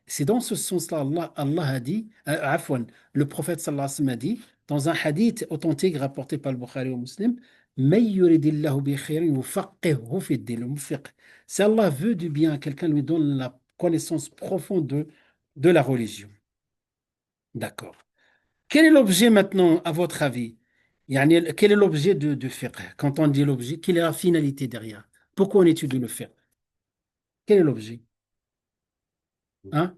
C'est dans ce sens-là, Allah a dit, afwan, le prophète sallallahu alayhi wa sallam a dit, dans un hadith authentique rapporté par le Bukhari ou Muslim, "Mais yuridillahu bi khairin yufaqqihhu fi ddin", le mufiq. Si Allah veut du bien à quelqu'un, lui donne la connaissance profonde de la religion. D'accord. Quel est l'objet maintenant, à votre avis? Yani, quel est l'objet de fiqh? Quand on dit l'objet, quelle est la finalité derrière? Pourquoi on étudie le fiqh? Quel est l'objet? Hein?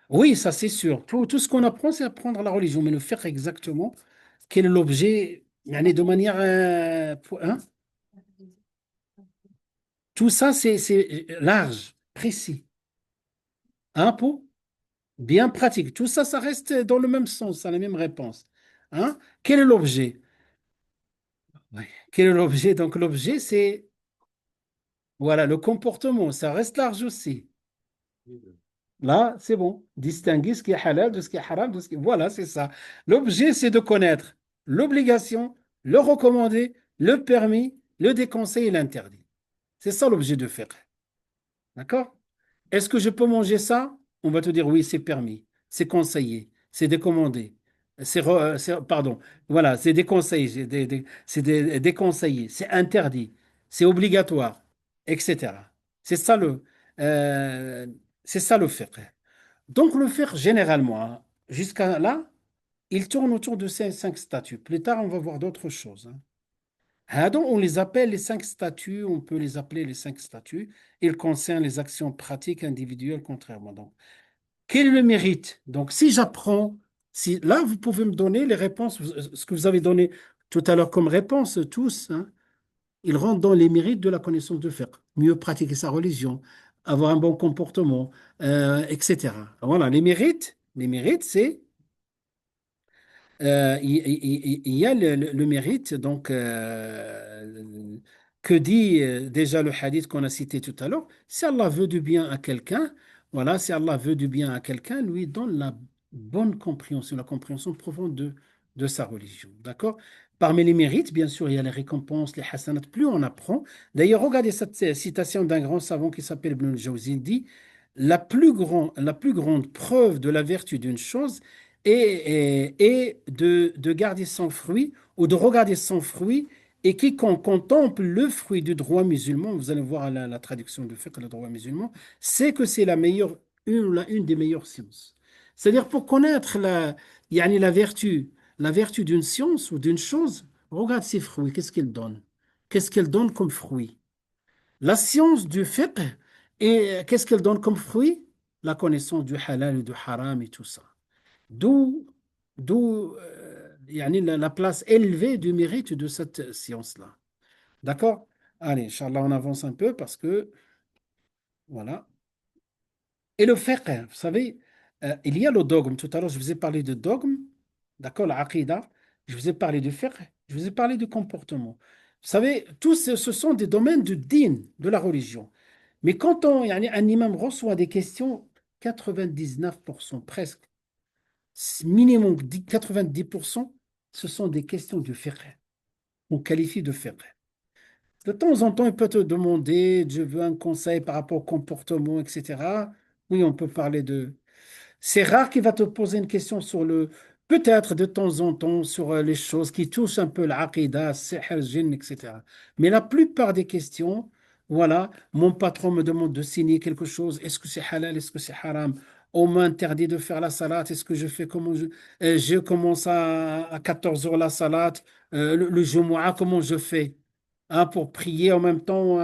Oui, ça c'est sûr. Tout ce qu'on apprend, c'est apprendre la religion, mais le faire exactement, quel est l'objet, yani de manière, hein? Tout ça, c'est large, précis. Hein, pour bien pratique. Tout ça, ça reste dans le même sens, ça a la même réponse. Hein? Quel est l'objet? Oui. Quel est l'objet? Donc l'objet, c'est, voilà, le comportement, ça reste large aussi. Là, c'est bon. Distinguer ce qui est halal de ce qui est haram, de ce qui... Voilà, c'est ça. L'objet, c'est de connaître l'obligation, le recommandé, le permis, le déconseil et l'interdit. C'est ça l'objet de faire. D'accord? Est-ce que je peux manger ça? On va te dire oui, c'est permis, c'est conseillé, c'est décommandé. Pardon, voilà, c'est déconseillé, c'est déconseillé, c'est interdit, c'est obligatoire, etc. C'est ça euh, c'est ça le fiqh. Donc, le faire généralement, hein, jusqu'à là, il tourne autour de ces cinq statuts. Plus tard, on va voir d'autres choses. Hein. هادو, on les appelle les cinq statuts, on peut les appeler les cinq statuts. Ils concernent les actions pratiques individuelles contrairement. Donc, quel est le mérite? Donc, si j'apprends, si là, vous pouvez me donner les réponses, ce que vous avez donné tout à l'heure comme réponse, tous, hein, ils rentrent dans les mérites de la connaissance de fiqh. Mieux pratiquer sa religion, avoir un bon comportement, etc. Voilà, les mérites, c'est il y a le mérite, donc, que dit déjà le hadith qu'on a cité tout à l'heure, si Allah veut du bien à quelqu'un, voilà, si Allah veut du bien à quelqu'un, lui donne la bonne compréhension, la compréhension profonde de sa religion. D'accord? Parmi les mérites, bien sûr, il y a les récompenses, les hasanats, plus on apprend. D'ailleurs, regardez cette citation d'un grand savant qui s'appelle Ibn al-Jawzi, il dit, la plus grande preuve de la vertu d'une chose et de garder son fruit ou de regarder son fruit. Et quiconque contemple le fruit du droit musulman, vous allez voir la traduction de fiqh, le droit musulman, c'est que c'est une des meilleures sciences. C'est-à-dire pour connaître yani la vertu d'une science ou d'une chose, regarde ses fruits, qu'est-ce qu'elle donne? Qu'est-ce qu'elle donne comme fruit? La science du fiqh, et qu'est-ce qu'elle donne comme fruit? La connaissance du halal et du haram et tout ça. D'où, d'où yani la place élevée du mérite de cette science-là. D'accord? Allez, Inch'Allah, on avance un peu parce que, voilà. Et le fiqh, vous savez, il y a le dogme. Tout à l'heure, je vous ai parlé de dogme, d'accord, la aqidah. Je vous ai parlé du fiqh, je vous ai parlé du comportement. Vous savez, tous ce sont des domaines du din, de la religion. Mais quand yani, un imam reçoit des questions, 99% presque, minimum 90%, ce sont des questions du fiqh. On qualifie de fiqh. De temps en temps, il peut te demander, je veux un conseil par rapport au comportement, etc. Oui, on peut parler de, c'est rare qu'il va te poser une question sur le, peut-être de temps en temps, sur les choses qui touchent un peu l'aqidah, sihr, jinn, etc. Mais la plupart des questions, voilà, mon patron me demande de signer quelque chose, est-ce que c'est halal, est-ce que c'est haram? On m'interdit de faire la salade, est-ce que je fais comment je commence à 14 heures la salade, le Jumu'ah, comment je fais? Hein, pour prier en même temps,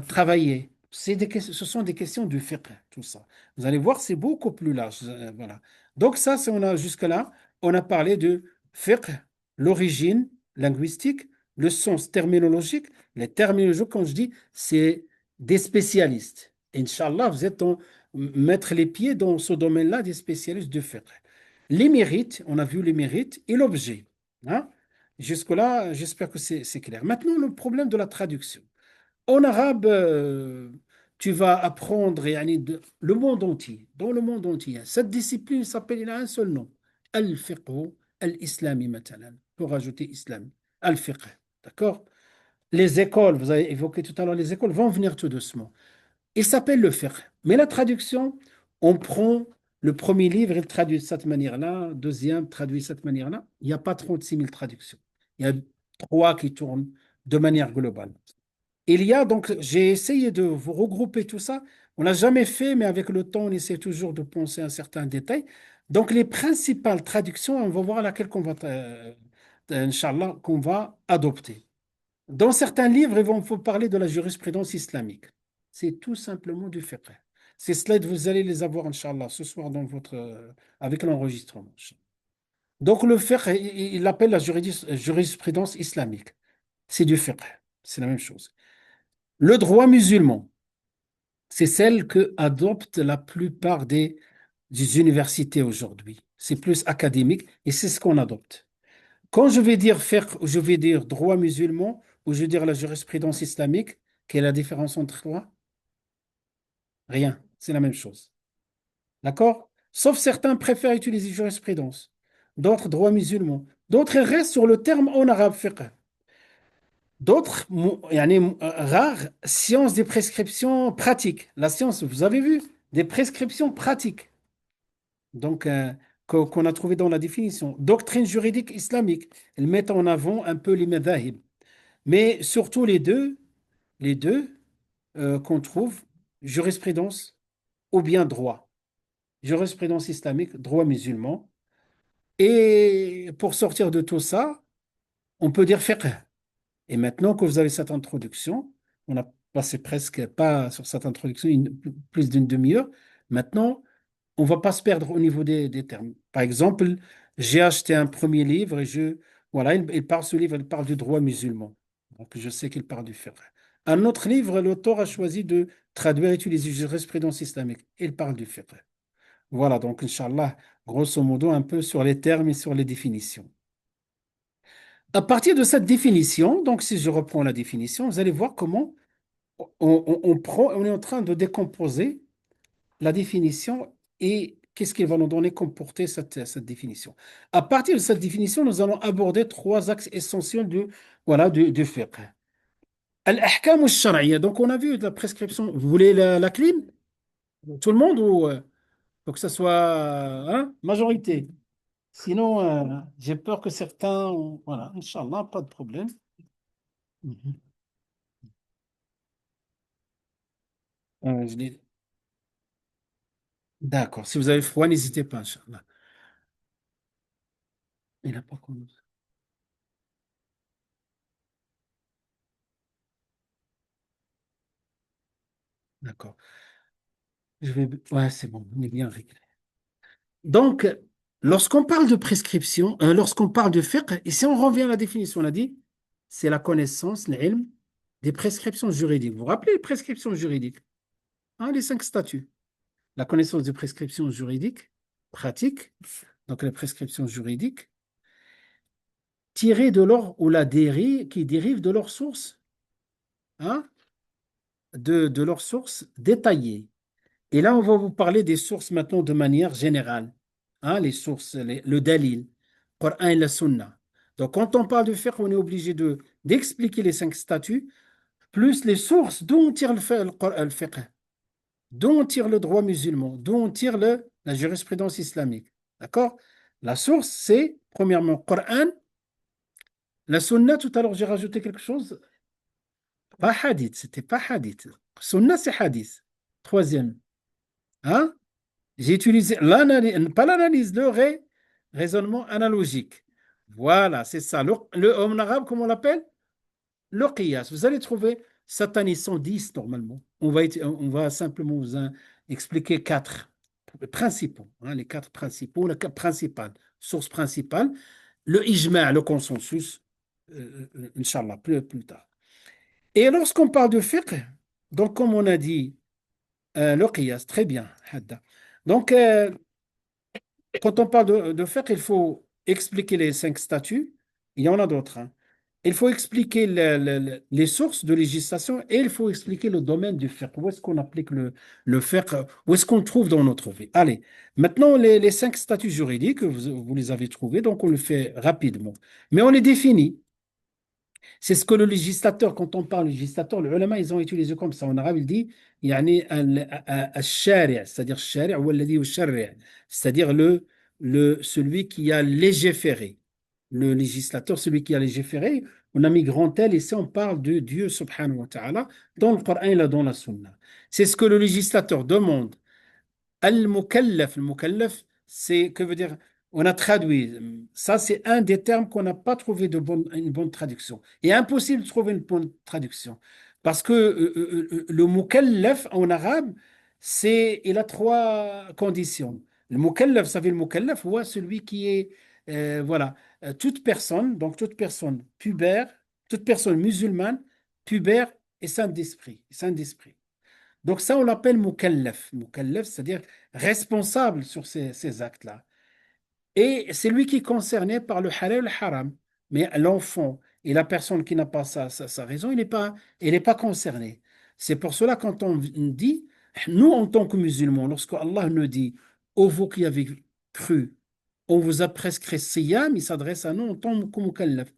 travailler. Ce sont des questions du fiqh, tout ça. Vous allez voir, c'est beaucoup plus large. Voilà. Donc ça, on a jusque-là, on a parlé de fiqh, l'origine linguistique, le sens terminologique. Les terminologies, quand je dis, c'est des spécialistes. Inch'Allah, vous êtes mettre les pieds dans ce domaine-là des spécialistes de fiqh. Les mérites, on a vu les mérites et l'objet. Hein. Jusque-là, j'espère que c'est clair. Maintenant, le problème de la traduction. En arabe, tu vas apprendre yani, le monde entier, dans le monde entier. Cette discipline s'appelle, il a un seul nom. Al-fiqh, al-islami, matalan, pour rajouter islam. Al-fiqh, d'accord? Les écoles, vous avez évoqué tout à l'heure, les écoles vont venir tout doucement. Il s'appelle le fiqh. Mais la traduction, on prend le premier livre, il traduit de cette manière-là, deuxième traduit de cette manière-là. Il n'y a pas 36 000 traductions. Il y a trois qui tournent de manière globale. Il y a donc, j'ai essayé de vous regrouper tout ça. On l'a jamais fait, mais avec le temps, on essaie toujours de penser à certains détails. Donc, les principales traductions, on va voir laquelle qu'on va, Inch'Allah, qu'on va adopter. Dans certains livres, il faut parler de la jurisprudence islamique. C'est tout simplement du fiqh. Ces slides, vous allez les avoir, Inch'Allah, ce soir dans avec l'enregistrement. Donc, le fiqh, il l'appelle la jurisprudence islamique. C'est du fiqh. C'est la même chose. Le droit musulman, c'est celle que adoptent la plupart des universités aujourd'hui. C'est plus académique et c'est ce qu'on adopte. Quand je vais dire fiqh, ou je vais dire droit musulman, ou je vais dire la jurisprudence islamique, quelle est la différence entre trois? Rien, c'est la même chose. D'accord? Sauf certains préfèrent utiliser jurisprudence, d'autres droit musulman, d'autres ils restent sur le terme en arabe fiqh. D'autres, yani, rares, sciences des prescriptions pratiques. La science, vous avez vu, des prescriptions pratiques. Donc, qu'on a trouvé dans la définition. Doctrine juridique islamique. Elles mettent en avant un peu les madhahib. Mais surtout les deux qu'on trouve, jurisprudence ou bien droit. Jurisprudence islamique, droit musulman. Et pour sortir de tout ça, on peut dire fiqh. Et maintenant que vous avez cette introduction, on a passé presque pas sur cette introduction plus d'une demi-heure. Maintenant, on ne va pas se perdre au niveau des termes. Par exemple, j'ai acheté un premier livre et voilà, il parle, ce livre, il parle du droit musulman. Donc, je sais qu'il parle du fiqh. Un autre livre, l'auteur a choisi de traduire et utiliser jurisprudence islamique. Il parle du fiqh. Voilà, donc, Inch'Allah, grosso modo, un peu sur les termes et sur les définitions. À partir de cette définition, donc si je reprends la définition, vous allez voir comment on est en train de décomposer la définition et qu'est-ce qu'il va nous donner comme portée cette définition. À partir de cette définition, nous allons aborder trois axes essentiels voilà, du fiqh. Al-ahkam al-shar'iyya. Donc, on a vu de la prescription. Vous voulez la clim? Tout le monde ou faut que ce soit majorité? Sinon, j'ai peur que certains. Voilà, Inch'Allah, pas de problème. Mhm. Je dis, d'accord. Si vous avez froid, n'hésitez pas, Inch'Allah. Il n'a pas commencé. D'accord. Ouais, c'est bon, on est bien réglé. Donc, lorsqu'on parle de prescription, lorsqu'on parle de fiqh, ici on revient à la définition, on a dit, c'est la connaissance, l'ilm, des prescriptions juridiques. Vous vous rappelez les prescriptions juridiques? Hein, les cinq statuts. La connaissance des prescriptions juridiques, pratiques, donc les prescriptions juridiques, tirées de leur, ou la dérive, qui dérivent de leur source, hein, de leur source détaillée. Et là, on va vous parler des sources maintenant de manière générale. Hein, les sources, le dalil, Coran et la Sunna. Donc, quand on parle de fiqh, on est obligé d'expliquer les cinq statuts, plus les sources d'où on tire le fiqh, d'où on tire le droit musulman, d'où on tire la jurisprudence islamique. D'accord? La source, c'est, premièrement, Coran. La Sunna, tout à l'heure, j'ai rajouté quelque chose. Pas hadith, c'était pas hadith. Sunna, c'est hadith. Troisième. Hein? J'ai utilisé l'analyse, pas l'analyse, raisonnement analogique. Voilà, c'est ça. En arabe, comment on l'appelle? Le qiyas. Vous allez trouver Satanis 110 normalement. On va simplement expliquer quatre principaux. Hein, les quatre principaux, le principal, source principale, le ijma', le consensus, Inch'Allah, plus tard. Et lorsqu'on parle de fiqh, donc comme on a dit, le qiyas, très bien, Hadda. Donc, quand on parle de fiqh, il faut expliquer les cinq statuts. Il y en a d'autres. Hein. Il faut expliquer les sources de législation et il faut expliquer le domaine du fiqh. Où est-ce qu'on applique le fiqh? Où est-ce qu'on le trouve dans notre vie? Allez, maintenant, les cinq statuts juridiques, vous les avez trouvés, donc on le fait rapidement. Mais on les définit. C'est ce que le législateur, quand on parle législateur, les ulama, ils ont utilisé comme ça. En arabe, il dit, يعني الشارع, c'est-à-dire الشارع هو الذي يشرع, c'est-à-dire celui qui a légiféré. Le législateur, celui qui a légiféré. On a mis grand L, ici on parle de Dieu subhanahu wa ta'ala, dans le Coran et dans la Sunna. C'est ce que le législateur demande Al-Mukallaf, c'est, que veut dire, on a traduit. Ça, c'est un des termes qu'on n'a pas trouvé une bonne traduction. Il est impossible de trouver une bonne traduction. Parce que le Mukallaf en arabe, il a trois conditions. Le Mukallaf, ça veut le Mukallaf, ouais, celui qui est, voilà, toute personne, donc toute personne pubère, toute personne musulmane, pubère et sainte d'esprit. Donc ça, on l'appelle mukallaf. Mukallaf, c'est-à-dire responsable sur ces actes-là. Et c'est lui qui est concerné par le halal et le haram. Mais l'enfant et la personne qui n'a pas sa raison, il n'est pas concerné. C'est pour cela quand on dit, nous en tant que musulmans, lorsque Allah nous dit, ô vous qui avez cru, on vous a prescrit siyam, il s'adresse à nous en tant que mukallaf.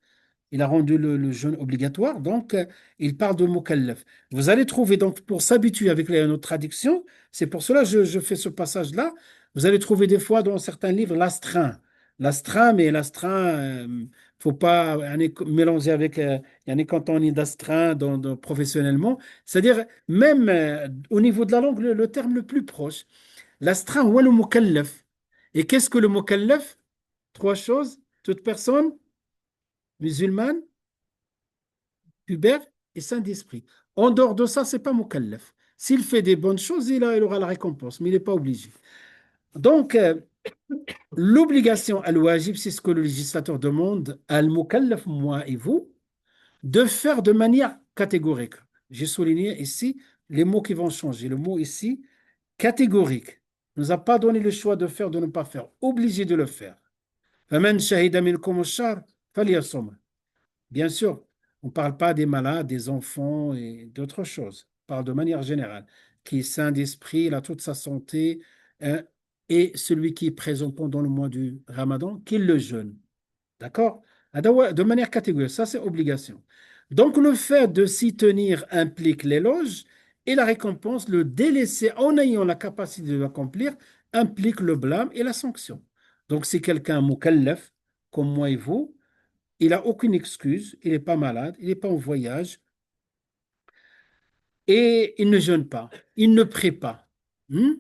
Il a rendu le jeûne obligatoire, donc il parle de mukallaf. Vous allez trouver, donc, pour s'habituer avec notre traduction, c'est pour cela que je fais ce passage-là. Vous allez trouver des fois dans certains livres l'astreint. L'astreint, mais l'astreint, faut pas mélanger avec quand on est d'astreint professionnellement. C'est-à-dire, même au niveau de la langue, le terme le plus proche. L'astreint, ou le mukallaf. Et qu'est-ce que le mukallaf? Trois choses. Toute personne musulmane pubère et saint d'esprit. En dehors de ça, c'est pas mukallaf. S'il fait des bonnes choses, il aura la récompense, mais il n'est pas obligé. Donc, l'obligation al-wajib, c'est ce que le législateur demande al-mukallaf, moi et vous, de faire de manière catégorique. J'ai souligné ici les mots qui vont changer. Le mot ici, catégorique, ne nous a pas donné le choix de faire, de ne pas faire. Obligé de le faire. فَمَنْ شَهِدَ مِنْكُمُ الشَّهْرَ فَلْيَصُمْهُ. Bien sûr, on ne parle pas des malades, des enfants et d'autres choses. On parle de manière générale. Qui est sain d'esprit, il a toute sa santé, hein, et celui qui est présent pendant le mois du Ramadan, qu'il le jeûne. D'accord? De manière catégorique, ça c'est obligation. Donc le fait de s'y tenir implique l'éloge et la récompense, le délaisser en ayant la capacité de l'accomplir, implique le blâme et la sanction. Donc si quelqu'un mukallaf, comme moi et vous, il n'a aucune excuse, il n'est pas malade, il n'est pas en voyage et il ne jeûne pas, il ne prie pas. Hmm.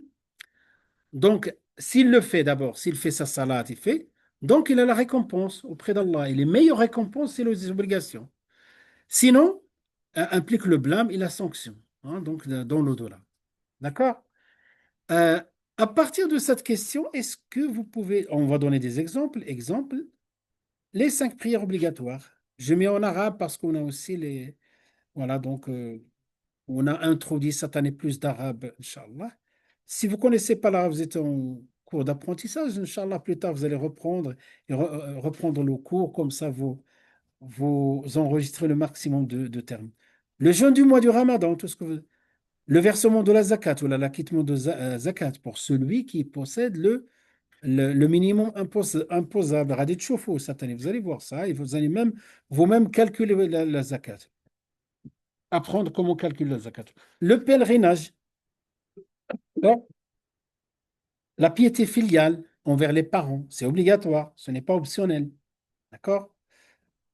Donc, s'il le fait d'abord, s'il fait sa salade, il fait, donc il a la récompense auprès d'Allah. Et les meilleures récompenses, c'est les obligations. Sinon, implique le blâme et la sanction, hein, donc dans l'au-delà. D'accord? Euh, à partir de cette question, est-ce que vous pouvez, on va donner des exemples. Exemple, les 5 prières obligatoires. Je mets en arabe parce qu'on a aussi les, voilà, donc on a introduit cette année plus d'arabe, Inch'Allah. Si vous ne connaissez pas l'arabe, vous êtes en cours d'apprentissage, Inch'Allah, plus tard, vous allez reprendre, reprendre le cours, comme ça, vous enregistrez le maximum de termes. Le jeûne du mois du Ramadan, tout ce que le versement de la zakat, ou l'acquittement de zakat, pour celui qui possède le minimum imposable, radit choufou, cette année. Vous allez voir ça, et vous allez même vous-même calculer la zakat. Apprendre comment calculer la zakat. Le pèlerinage, d'accord. La piété filiale envers les parents, c'est obligatoire, ce n'est pas optionnel. D'accord?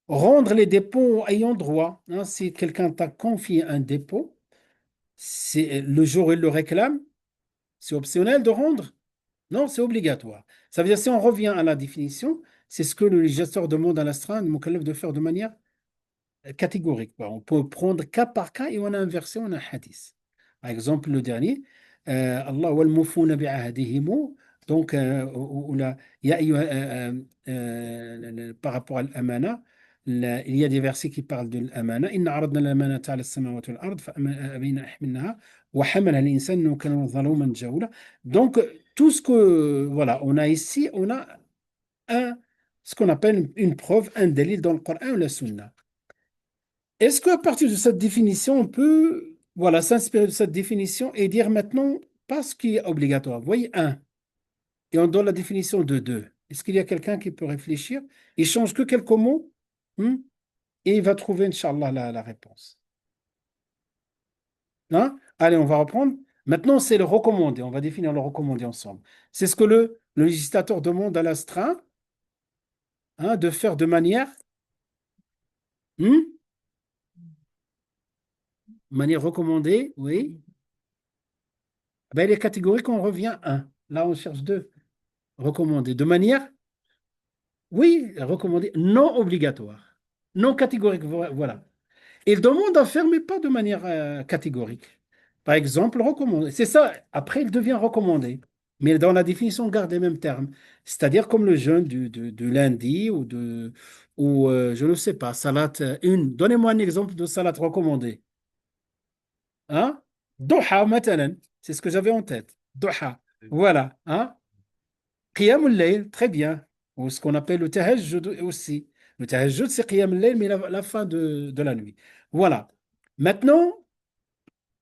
Rendre les dépôts ayant droit, hein, si quelqu'un t'a confié un dépôt, c'est le jour où il le réclame, c'est optionnel de rendre? Non, c'est obligatoire. Ça veut dire, si on revient à la définition, c'est ce que le législateur demande à l'astreinte, mukallaf, de faire de manière catégorique. On peut prendre cas par cas et on a inversé, on a un hadith. Par exemple, le dernier, Allah wal mufuna bi'ahdihimu, donc, ou la, ya ayyuha, par rapport à l'amana, il y a des versets qui parlent de l'amana. Inna aradna l'amanata ala samawati wal ard, fa abayna ahmilnaha, wa hamala al-insan innahu kana zaluman jahula. Donc, tout ce que, voilà, on a ici, on a ce qu'on appelle une preuve, un délit dans le Coran ou la Sunna. Est-ce qu'à partir de cette définition, on peut, voilà, s'inspirer de cette définition et dire maintenant pas ce qui est obligatoire? Vous voyez, un, et on donne la définition de deux. Est-ce qu'il y a quelqu'un qui peut réfléchir? Il change que quelques mots, et il va trouver, Inch'Allah, la réponse. Hein? Allez, on va reprendre. Maintenant, c'est le recommandé. On va définir le recommandé ensemble. C'est ce que le législateur demande à l'astreint, hein, de faire de hmm, manière recommandée, oui. Ben, les catégories qu'on revient un. Là, on cherche deux. Recommandé. De manière, oui, recommandé, non obligatoire. Non catégorique, voilà. Il demande à faire, mais pas de manière catégorique. Par exemple, recommandé. C'est ça. Après, il devient recommandé. Mais dans la définition, on garde les mêmes termes. C'est-à-dire comme le jeûne du lundi ou je ne sais pas, salade une. Donnez-moi un exemple de salade recommandée. Hein? Doha, matalan. C'est ce que j'avais en tête. Doha. Voilà. Hein? Qiyam al-layl, très bien. Ou ce qu'on appelle le tahajjud aussi. Le tahajjud, c'est Qiyam al-layl, mais la fin de la nuit. Voilà. Maintenant,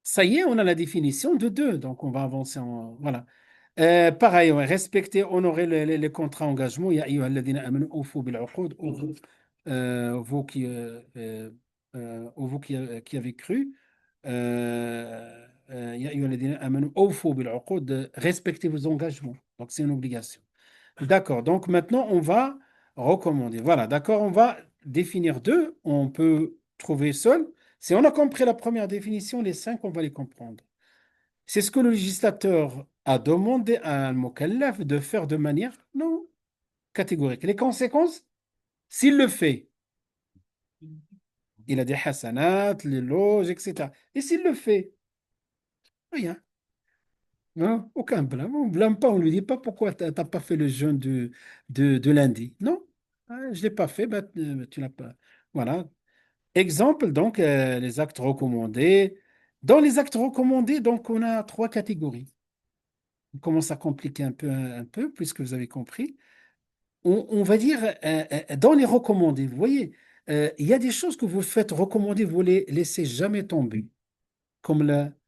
ça y est, on a la définition de deux. Donc, on va avancer voilà. Pareil, ouais, respecter, honorer les contrats d'engagement. Ya ayyuha alladhina amanu awfu bil uqud. Vous qui avez cru. Ya ayyuha alladhina amanu awfu bil uqud. Respectez vos engagements. Donc, c'est une obligation. D'accord. Donc maintenant, on va recommander. Voilà, d'accord. On va définir deux. On peut trouver seul. Si on a compris la première définition, les cinq, on va les comprendre. C'est ce que le législateur a demandé à un mukallaf de faire de manière non catégorique. Les conséquences, s'il le fait, il a des hasanat, l'éloge, etc. Et s'il le fait, rien. Non, aucun blâme. On ne blâme pas, on ne lui dit pas pourquoi tu n'as pas fait le jeûne de lundi. Non, je ne l'ai pas fait, bah, tu n'as pas. Voilà. Exemple, donc, les actes recommandés. Dans les actes recommandés, donc, on a trois catégories. On commence à compliquer un peu, puisque vous avez compris. On va dire, dans les recommandés, vous voyez, il y a des choses que vous faites recommander, vous les laissez jamais tomber, comme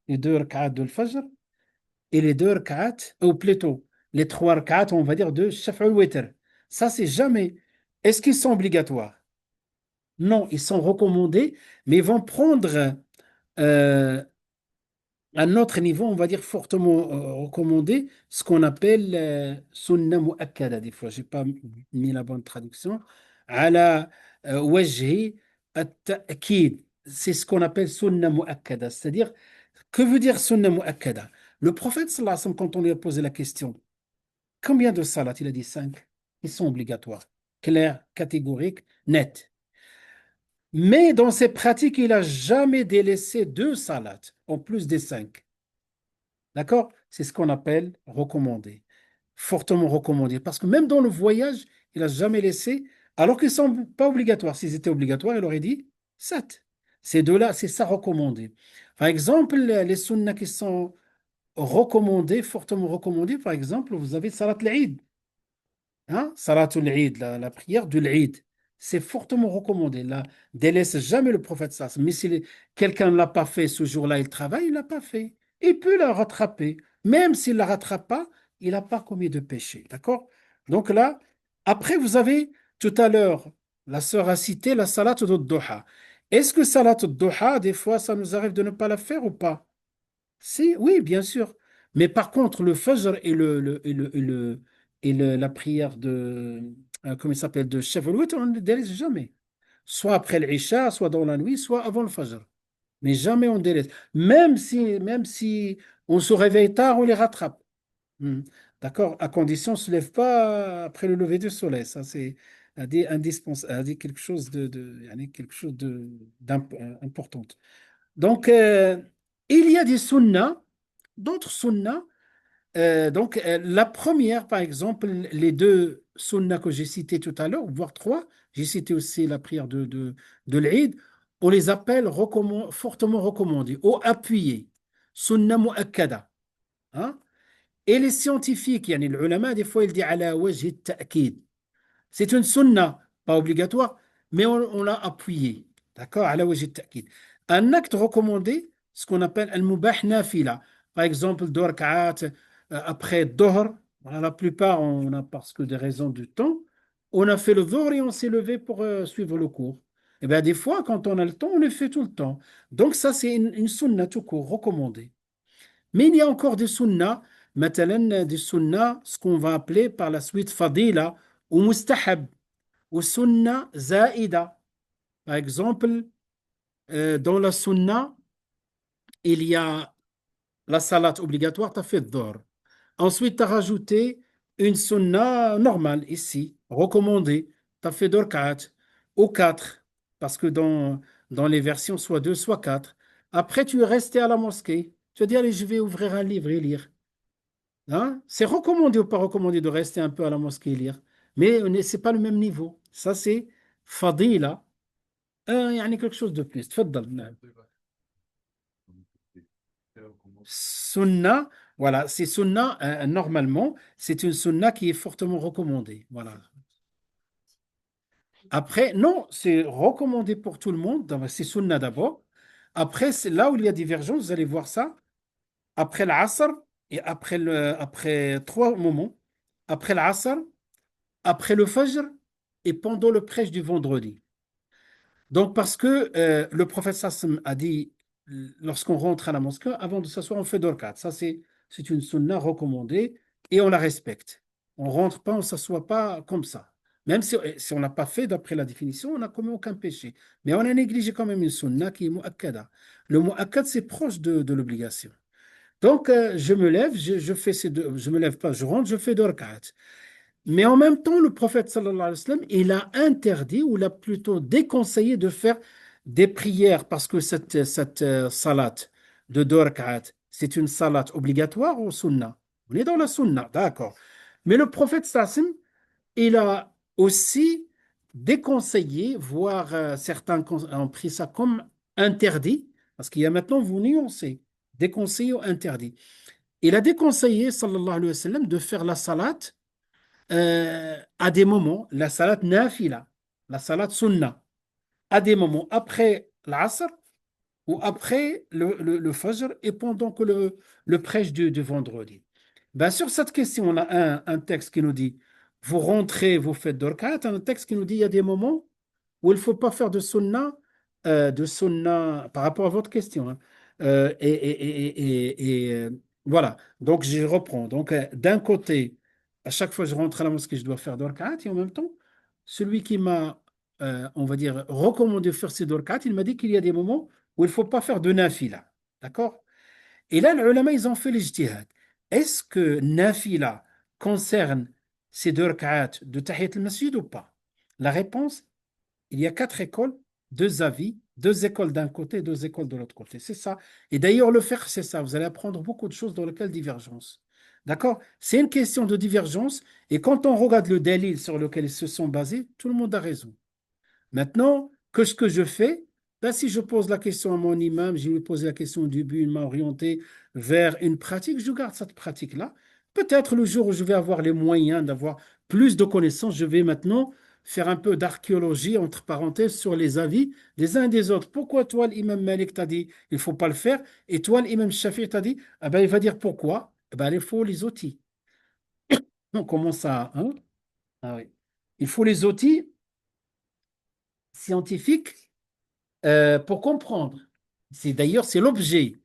les deux rak'at de l'Fajr et les deux rak'at, ou plutôt les trois rak'at, on va dire, de Shaf'ul Witr. Ça, c'est jamais. Est-ce qu'ils sont obligatoires? Non, ils sont recommandés, mais ils vont prendre euh, un autre niveau, on va dire fortement recommandé, ce qu'on appelle sunna mu'akkada. Des fois, je n'ai pas mis la bonne traduction. Ala wajhi at-ta'kid. C'est ce qu'on appelle sunna mu'akkada. C'est-à-dire, que veut dire sunna mu'akkada? Le prophète, sallallahu alayhi wa sallam, quand on lui a posé la question, combien de salats? Il a dit cinq. Ils sont obligatoires. Clair, catégorique, net. Mais dans ses pratiques, il n'a jamais délaissé deux salats, en plus des cinq. D'accord? C'est ce qu'on appelle recommandé. Fortement recommandé. Parce que même dans le voyage, il n'a jamais laissé, alors qu'ils ne sont pas obligatoires. S'ils étaient obligatoires, il aurait dit sept. Ces deux-là, c'est ça recommandé. Par exemple, les sunnas qui sont recommandés, fortement recommandés, par exemple, vous avez Salat al-Eid. Hein? Salatul Eid, la prière de l'Eid, c'est fortement recommandé. Là, délaisse jamais le prophète sallallahu alayhi wa sallam. Mais si quelqu'un ne l'a pas fait ce jour-là, il travaille, il ne l'a pas fait. Il peut la rattraper. Même s'il ne la rattrape pas, il n'a pas commis de péché. D'accord? Donc là, après, vous avez tout à l'heure, la sœur a cité la salat de Duha. Est-ce que salat de Duha, des fois, ça nous arrive de ne pas la faire ou pas? Si, oui, bien sûr. Mais par contre, le Fajr la prière comment il s'appelle, de Shafa'al Witr, on ne les délaisse jamais. Soit après l'Isha, soit dans la nuit, soit avant le Fajr. Mais jamais on délaisse. Même si on se réveille tard, on les rattrape. Hmm. D'accord? À condition, on ne se lève pas après le lever du soleil. Ça, c'est indispensable, quelque chose quelque chose d'important. Donc, il y a des sunnas, d'autres sunnas. Donc, la première, par exemple, les deux sunnas que j'ai cités tout à l'heure, voire trois, j'ai cité aussi la prière de l'Eid, on les appelle fortement recommandées, ou appuyées, sunna mu'akkada. Hein? Et les scientifiques, yani, les ulama, des fois, ils disent ala wajhi ta'kid. C'est une sunna, pas obligatoire, mais on l'a appuyé. D'accord? Ala wajhi ta'kid. Un acte recommandé, ce qu'on appelle al-mubah nafila. Par exemple, deux rak'at après Dohr. Voilà, la plupart, on a, parce que des raisons du temps, on a fait le Dohr et on s'est levé pour suivre le cours. Et bien, des fois, quand on a le temps, on le fait tout le temps. Donc, ça, c'est une sunna tout court, recommandée. Mais il y a encore des sunnas, مثلا des sunnas, ce qu'on va appeler par la suite fadila ou mustahab ou sunna zaïda. Par exemple, dans la sunna, il y a la salat obligatoire, tu as fait dhor. Ensuite, tu as rajouté une sunna normale ici, recommandée. Tu as fait dhor 4 ou 4, parce que dans les versions, soit 2, soit 4. Après, tu es resté à la mosquée. Tu as dit, allez, je vais ouvrir un livre et lire. Hein? C'est recommandé ou pas recommandé de rester un peu à la mosquée et lire. Mais ce n'est pas le même niveau. Ça, c'est fadila. يعني quelque chose de plus. تفضل. نعم. Sunna, voilà, c'est sunna, normalement, c'est une sunna qui est fortement recommandée. Voilà. Après, non, c'est recommandé pour tout le monde. Donc, c'est sunna d'abord. Après, c'est là où il y a divergence, vous allez voir ça. Après l'Asr et après trois moments. Après l'Asr, après le Fajr et pendant le prêche du vendredi. Donc, parce que le prophète Sassam a dit, lorsqu'on rentre à la mosquée, avant de s'asseoir, on fait dorkat. Ça, c'est une sunna recommandée et on la respecte. On rentre pas, on s'assoit pas comme ça. Même si on n'a pas fait d'après la définition, on n'a commis aucun péché. Mais on a négligé quand même une sunna qui est mu'akkada. Le mu'akkad, c'est proche de l'obligation. Donc, je me lève, je fais ces deux, je me lève pas, je rentre, je fais deux rak'at. Mais en même temps, le prophète sallallahu alayhi wa sallam, il a interdit ou l'a plutôt déconseillé de faire des prières parce que cette salat de deux rak'at, c'est une salat obligatoire ou sunna? On est dans la sunna, d'accord. Mais le prophète Sassim, il a aussi déconseillé, voire certains ont pris ça comme interdit, parce qu'il y a maintenant, vous nuancez, déconseillé ou interdit. Il a déconseillé, sallallahu alayhi wa sallam, de faire la salat à des moments, la salat nafila, la salat sunna, à des moments après l'asr ou après le fajr et pendant que le prêche du vendredi. Ben, sur cette question, on a un texte qui nous dit, vous rentrez, vous faites deux rak'at, un texte qui nous dit, il y a des moments où il ne faut pas faire de sunna par rapport à votre question, hein. Voilà, donc je reprends. Donc, d'un côté, à chaque fois que je rentre à la mosquée, je dois faire deux rak'at, et en même temps, celui qui m'a, on va dire, recommandé de faire ces deux rak'at, il m'a dit qu'il y a des moments où il ne faut pas faire de nafila. D'accord? Et là, les ulama, ils ont fait l'ijtihad. Est-ce que nafila concerne ces deux rak'at de Tahiyat al-Masjid ou pas? La réponse, il y a quatre écoles, deux avis, deux écoles d'un côté, deux écoles de l'autre côté. C'est ça. Et d'ailleurs, le faire, c'est ça. Vous allez apprendre beaucoup de choses dans lesquelles divergence. D'accord? C'est une question de divergence. Et quand on regarde le dalil sur lequel ils se sont basés, tout le monde a raison. Maintenant, que ce que je fais, ben, si je pose la question à mon imam, je lui ai posé la question au début, il m'a orienté vers une pratique, je garde cette pratique-là. Peut-être le jour où je vais avoir les moyens d'avoir plus de connaissances, je vais maintenant faire un peu d'archéologie, entre parenthèses, sur les avis des uns et des autres. Pourquoi toi, l'imam Malik t'a dit il ne faut pas le faire, et toi, l'imam Shafi t'a dit, ah ben, il va dire pourquoi? Eh ben, il faut les outils. On commence à... hein? Ah oui. Il faut les outils scientifiques pour comprendre. C'est l'objet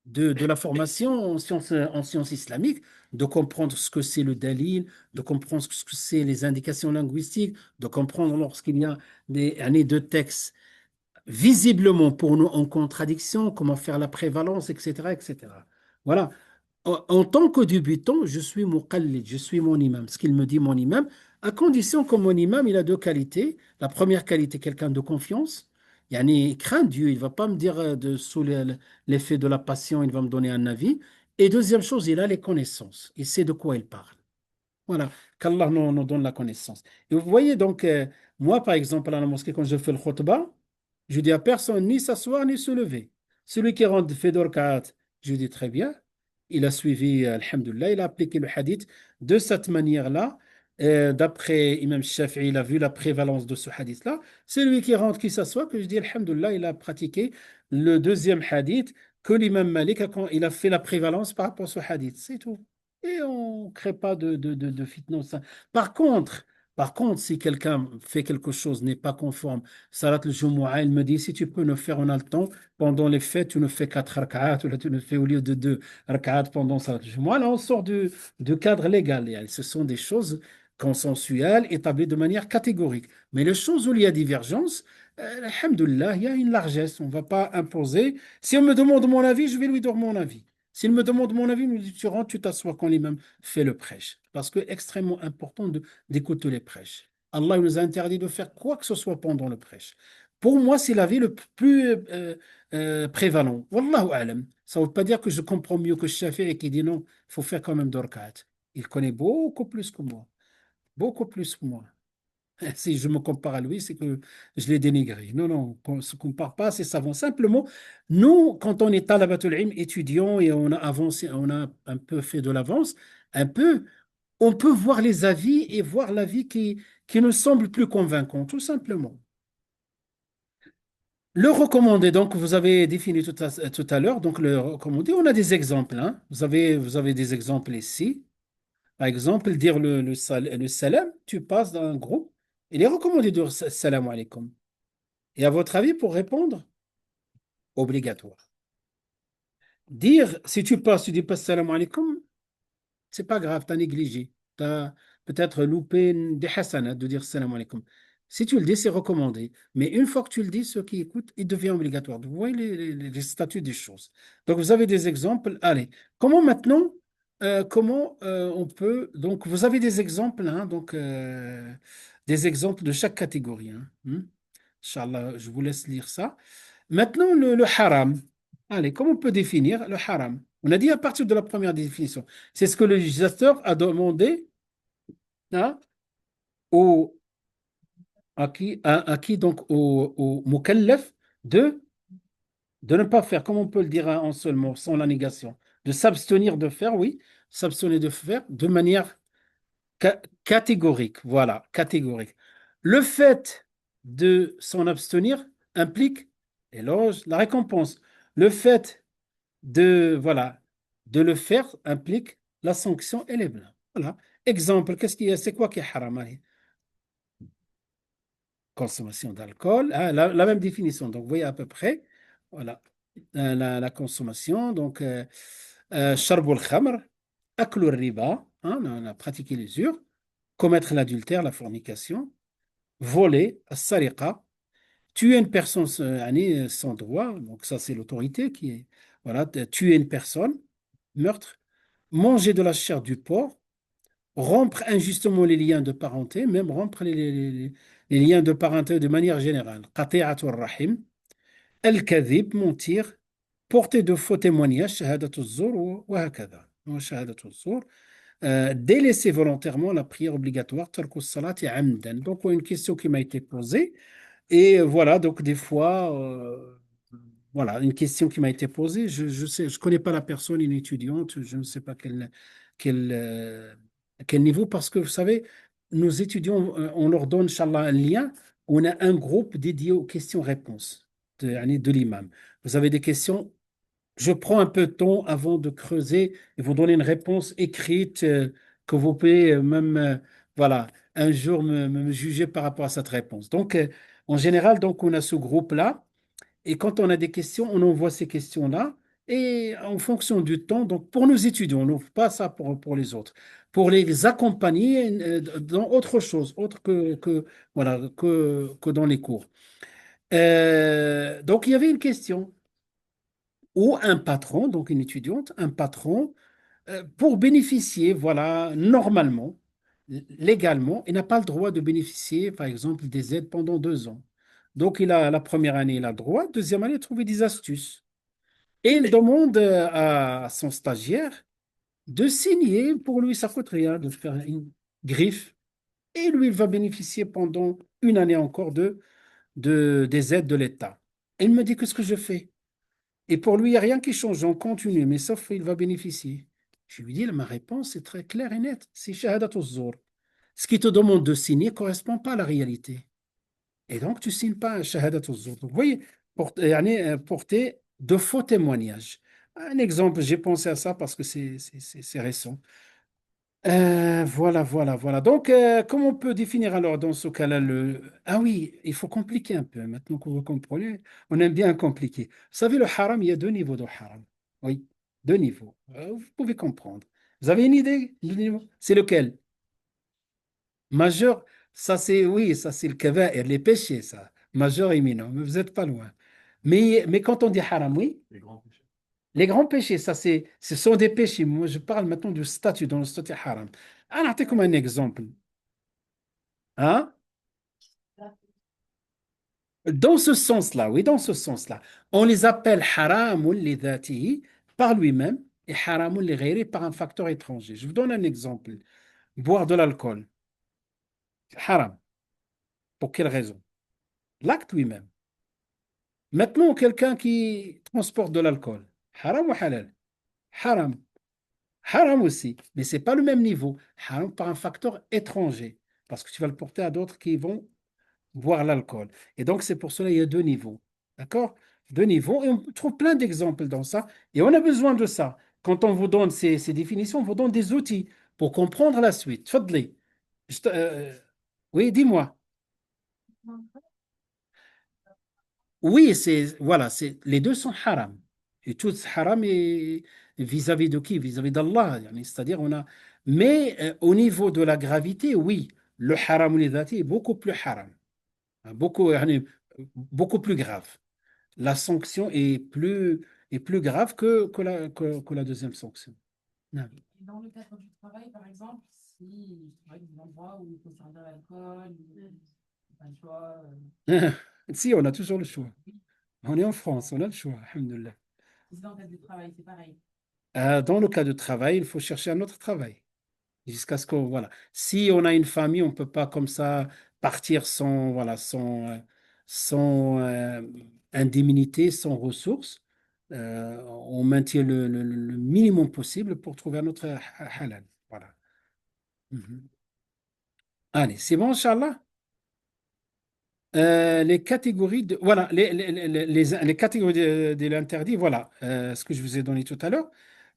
de la formation en sciences islamiques, de comprendre ce que c'est le dalil, de comprendre ce que c'est les indications linguistiques, de comprendre lorsqu'il y a des années de textes visiblement pour nous en contradiction, comment faire la prévalence, etc., etc. Voilà. En tant que débutant, je suis muqallid, je suis mon imam. Ce qu'il me dit, mon imam, à condition que mon imam, il a deux qualités. La première qualité, quelqu'un de confiance. Il craint Dieu, il ne va pas me dire sous l'effet de la passion, il va me donner un avis. Et deuxième chose, il a les connaissances. Il sait de quoi il parle. Voilà, qu'Allah nous donne la connaissance. Et vous voyez donc, moi par exemple, à la mosquée, quand je fais le khutbah, je dis à personne ni s'asseoir ni se lever. Celui qui rentre fait d'orkat, je dis très bien, il a suivi, alhamdoulilah, il a appliqué le hadith de cette manière-là. D'après Imam Shafi'i, il a vu la prévalence de ce hadith-là. Celui qui rentre, qui s'assoit, que je dis, alhamdoulilah, il a pratiqué le deuxième hadith que l'imam Malik, il a fait la prévalence par rapport à ce hadith. C'est tout. Et on ne crée pas de fitna au sein. Par contre, par contre, si quelqu'un fait quelque chose, n'est pas conforme, Salat al-Jumu'ah, il me dit, si tu peux ne faire, on a le temps, pendant les fêtes, tu ne fais 4 rak'at, ou là, tu ne fais au lieu de 2 rak'at pendant Salat al-Jumu'ah. Là, on sort du cadre légal. Et ce sont des choses consensuelles, établies de manière catégorique. Mais les choses où il y a divergence, alhamdoulilah, il y a une largesse. On ne va pas imposer. Si on me demande mon avis, je vais lui donner mon avis. S'il me demande mon avis, il me dit, tu rentres, tu t'assois quand l'imam fait le prêche. Parce que c'est extrêmement important d'écouter les prêches. Allah il nous a interdit de faire quoi que ce soit pendant le prêche. Pour moi, c'est l'avis le plus prévalent. Wallahu alam. Ça ne veut pas dire que je comprends mieux que Shafi'i qui dit non, il faut faire quand même d'orkat. Il connaît beaucoup plus que moi. Beaucoup plus que moi. Si je me compare à lui, c'est que je l'ai dénigré. Non, non, on ne se compare pas, c'est savant. Simplement, nous, quand on est talabatul ilm, étudiant et on a avancé, on a un peu fait de l'avance, un peu, on peut voir les avis et voir l'avis qui nous semble plus convaincant, tout simplement. Le recommandé, donc vous avez défini tout à l'heure, donc le recommandé, on a des exemples, hein. Vous avez des exemples ici. Par exemple, dire le salam, tu passes dans un groupe, il est recommandé de dire salam alaikum. Et à votre avis, pour répondre, obligatoire. Dire, si tu passes, tu dis pas salam alaikum, c'est pas grave, tu as négligé. Tu as peut-être loupé des hasanats de dire salam alaikum. Si tu le dis, c'est recommandé. Mais une fois que tu le dis, ceux qui écoutent, il devient obligatoire. Vous voyez les statuts des choses. Donc, vous avez des exemples. Allez, comment maintenant, comment on peut. Donc, vous avez des exemples, hein, donc, des exemples de chaque catégorie, hein. Inch'Allah, je vous laisse lire ça. Maintenant, le haram. Allez, comment on peut définir le haram? On a dit à partir de la première définition. C'est ce que le législateur a demandé, hein, au, à qui donc au mukallaf de, de ne pas faire, comme on peut le dire en seul mot, sans la négation, de s'abstenir de faire, oui, s'abstenir de faire de manière catégorique, voilà, catégorique. Le fait de s'en abstenir implique éloge, la récompense. Le fait voilà, de le faire implique la sanction et les blâmes. Voilà. Exemple, c'est quoi qui est haram? Allez, consommation d'alcool, hein, la même définition. Donc, vous voyez à peu près, voilà, la consommation. Donc, sharbul khamr, aklur riba, hein, on a pratiqué l'usure, commettre l'adultère, la fornication, voler, sariqa, tuer une personne sans droit, donc ça c'est l'autorité qui est, voilà, tuer une personne, meurtre, manger de la chair du porc, rompre injustement les liens de parenté, même rompre les liens de parenté de manière générale. Qati'atul rahim, al-kadhib, mentir, porter de faux témoignages, shahadatul zur, wa hakadha. Shahadatul zur, délaisser volontairement la prière obligatoire, tarkus salati amdan. Donc, une question qui m'a été posée. Et voilà, donc des fois, voilà, une question qui m'a été posée. Je sais, je connais pas la personne, une étudiante, je ne sais pas quel, euh, quel niveau, parce que vous savez, nos étudiants, on leur donne, Inch'Allah, un lien. On a un groupe dédié aux questions-réponses de l'imam. Vous avez des questions, je prends un peu de temps avant de creuser et vous donner une réponse écrite que vous pouvez même, voilà, un jour me juger par rapport à cette réponse. Donc, en général, donc, on a ce groupe-là et quand on a des questions, on envoie ces questions-là et en fonction du temps, donc pour nos étudiants, on n'ouvre pas ça pour les autres, pour les accompagner dans autre chose, autre voilà, que dans les cours. Donc, il y avait une question ou un patron, donc une étudiante, un patron, pour bénéficier, voilà, normalement, légalement, il n'a pas le droit de bénéficier, par exemple, des aides pendant 2 ans. Donc, la première année, il a le droit, deuxième année, il a trouvé des astuces. Et il demande à son stagiaire de signer, pour lui, ça coûte rien, de faire une griffe. Et lui, il va bénéficier pendant une année encore des aides de l'État. Il me dit, qu'est-ce que je fais? Et pour lui, il n'y a rien qui change, on continue, mais sauf qu'il va bénéficier. Je lui dis, ma réponse est très claire et nette, c'est shahadat az-zur. Ce qui te demande de signer ne correspond pas à la réalité. Et donc, tu ne signes pas un shahadat az-zur. Donc, vous voyez, porter de faux témoignages. Un exemple, j'ai pensé à ça parce que c'est récent. Voilà. Donc, comment on peut définir alors dans ce cas-là le... Ah oui, il faut compliquer un peu. Maintenant que vous comprenez, on aime bien compliquer. Vous savez, le haram, il y a 2 niveaux de haram. Oui, 2 niveaux. Vous pouvez comprendre. Vous avez une idée du niveau? C'est lequel? Majeur, ça c'est, oui, ça c'est le kaba'ir, les péchés, ça. Majeur et mineur, mais vous n'êtes pas loin. Mais quand on dit haram, oui, les grands péchés, ça ce sont des péchés. Moi, je parle maintenant du statut, dans le statut haram. Alors, comme un exemple. Hein? Dans ce sens-là, oui, dans ce sens-là, on les appelle haramun li dhatihi par lui-même et haramun li ghayri par un facteur étranger. Je vous donne un exemple. Boire de l'alcool, haram. Pour quelle raison? L'acte lui-même. Maintenant, quelqu'un qui transporte de l'alcool, haram ou halal? Haram. Haram aussi, mais c'est pas le même niveau. Haram par un facteur étranger, parce que tu vas le porter à d'autres qui vont boire l'alcool. Et donc, c'est pour cela qu'il y a 2 niveaux. D'accord? 2 niveaux. Et on trouve plein d'exemples dans ça. Et on a besoin de ça. Quand on vous donne ces définitions, on vous donne des outils pour comprendre la suite. Fadli. Oui, dis-moi. Oui, voilà, les deux sont haram. Et tout haram est vis-à-vis de qui? Vis-à-vis d'Allah. Yani, c'est-à-dire, mais au niveau de la gravité, oui, le haram ou les est beaucoup plus haram. Beaucoup, yani, beaucoup plus grave. La sanction est plus grave que la deuxième sanction. Non. Dans le cadre du travail, par exemple, si je travaille dans un endroit où il faut servir l'alcool, pas le choix. Si, on a toujours le choix. On est en France, on a le choix, alhamdoulilah. Si c'est dans le cadre du travail, c'est pareil. Dans le cas de travail, il faut chercher un autre travail. Jusqu'à ce qu'on, voilà. Si on a une famille, on ne peut pas comme ça partir sans, voilà, sans indemnité, sans ressources. On maintient le minimum possible pour trouver un autre halal. Voilà. Mhm. Allez, c'est bon, Inch'Allah? Les catégories de, voilà, les catégories de l'interdit, voilà, ce que je vous ai donné tout à l'heure.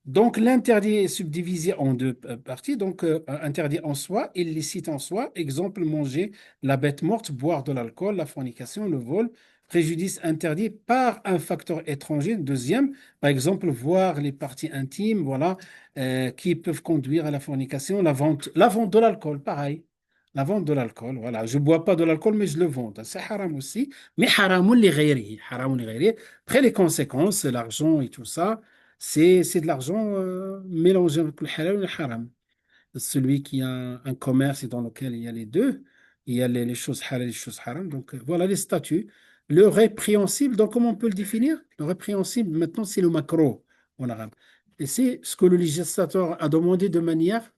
Donc, l'interdit est subdivisé en deux parties. Donc, interdit en soi, illicite en soi. Exemple, manger la bête morte, boire de l'alcool, la fornication, le vol. Préjudice interdit par un facteur étranger. Deuxième, par exemple, voir les parties intimes, voilà, qui peuvent conduire à la fornication. La vente de l'alcool, pareil. La vente de l'alcool, voilà. Je ne bois pas de l'alcool, mais je le vends. C'est haram aussi. Mais haramun li ghayrihi, haramun li ghayrihi. Après, les conséquences, l'argent et tout ça, c'est de l'argent mélangé avec le halal et le haram. Celui qui a un commerce et dans lequel il y a les deux, il y a les choses halal et les choses haram. Donc, voilà les statuts. Le répréhensible, donc comment on peut le définir? Le répréhensible, maintenant, c'est le macro en arabe. Et c'est ce que le législateur a demandé de manière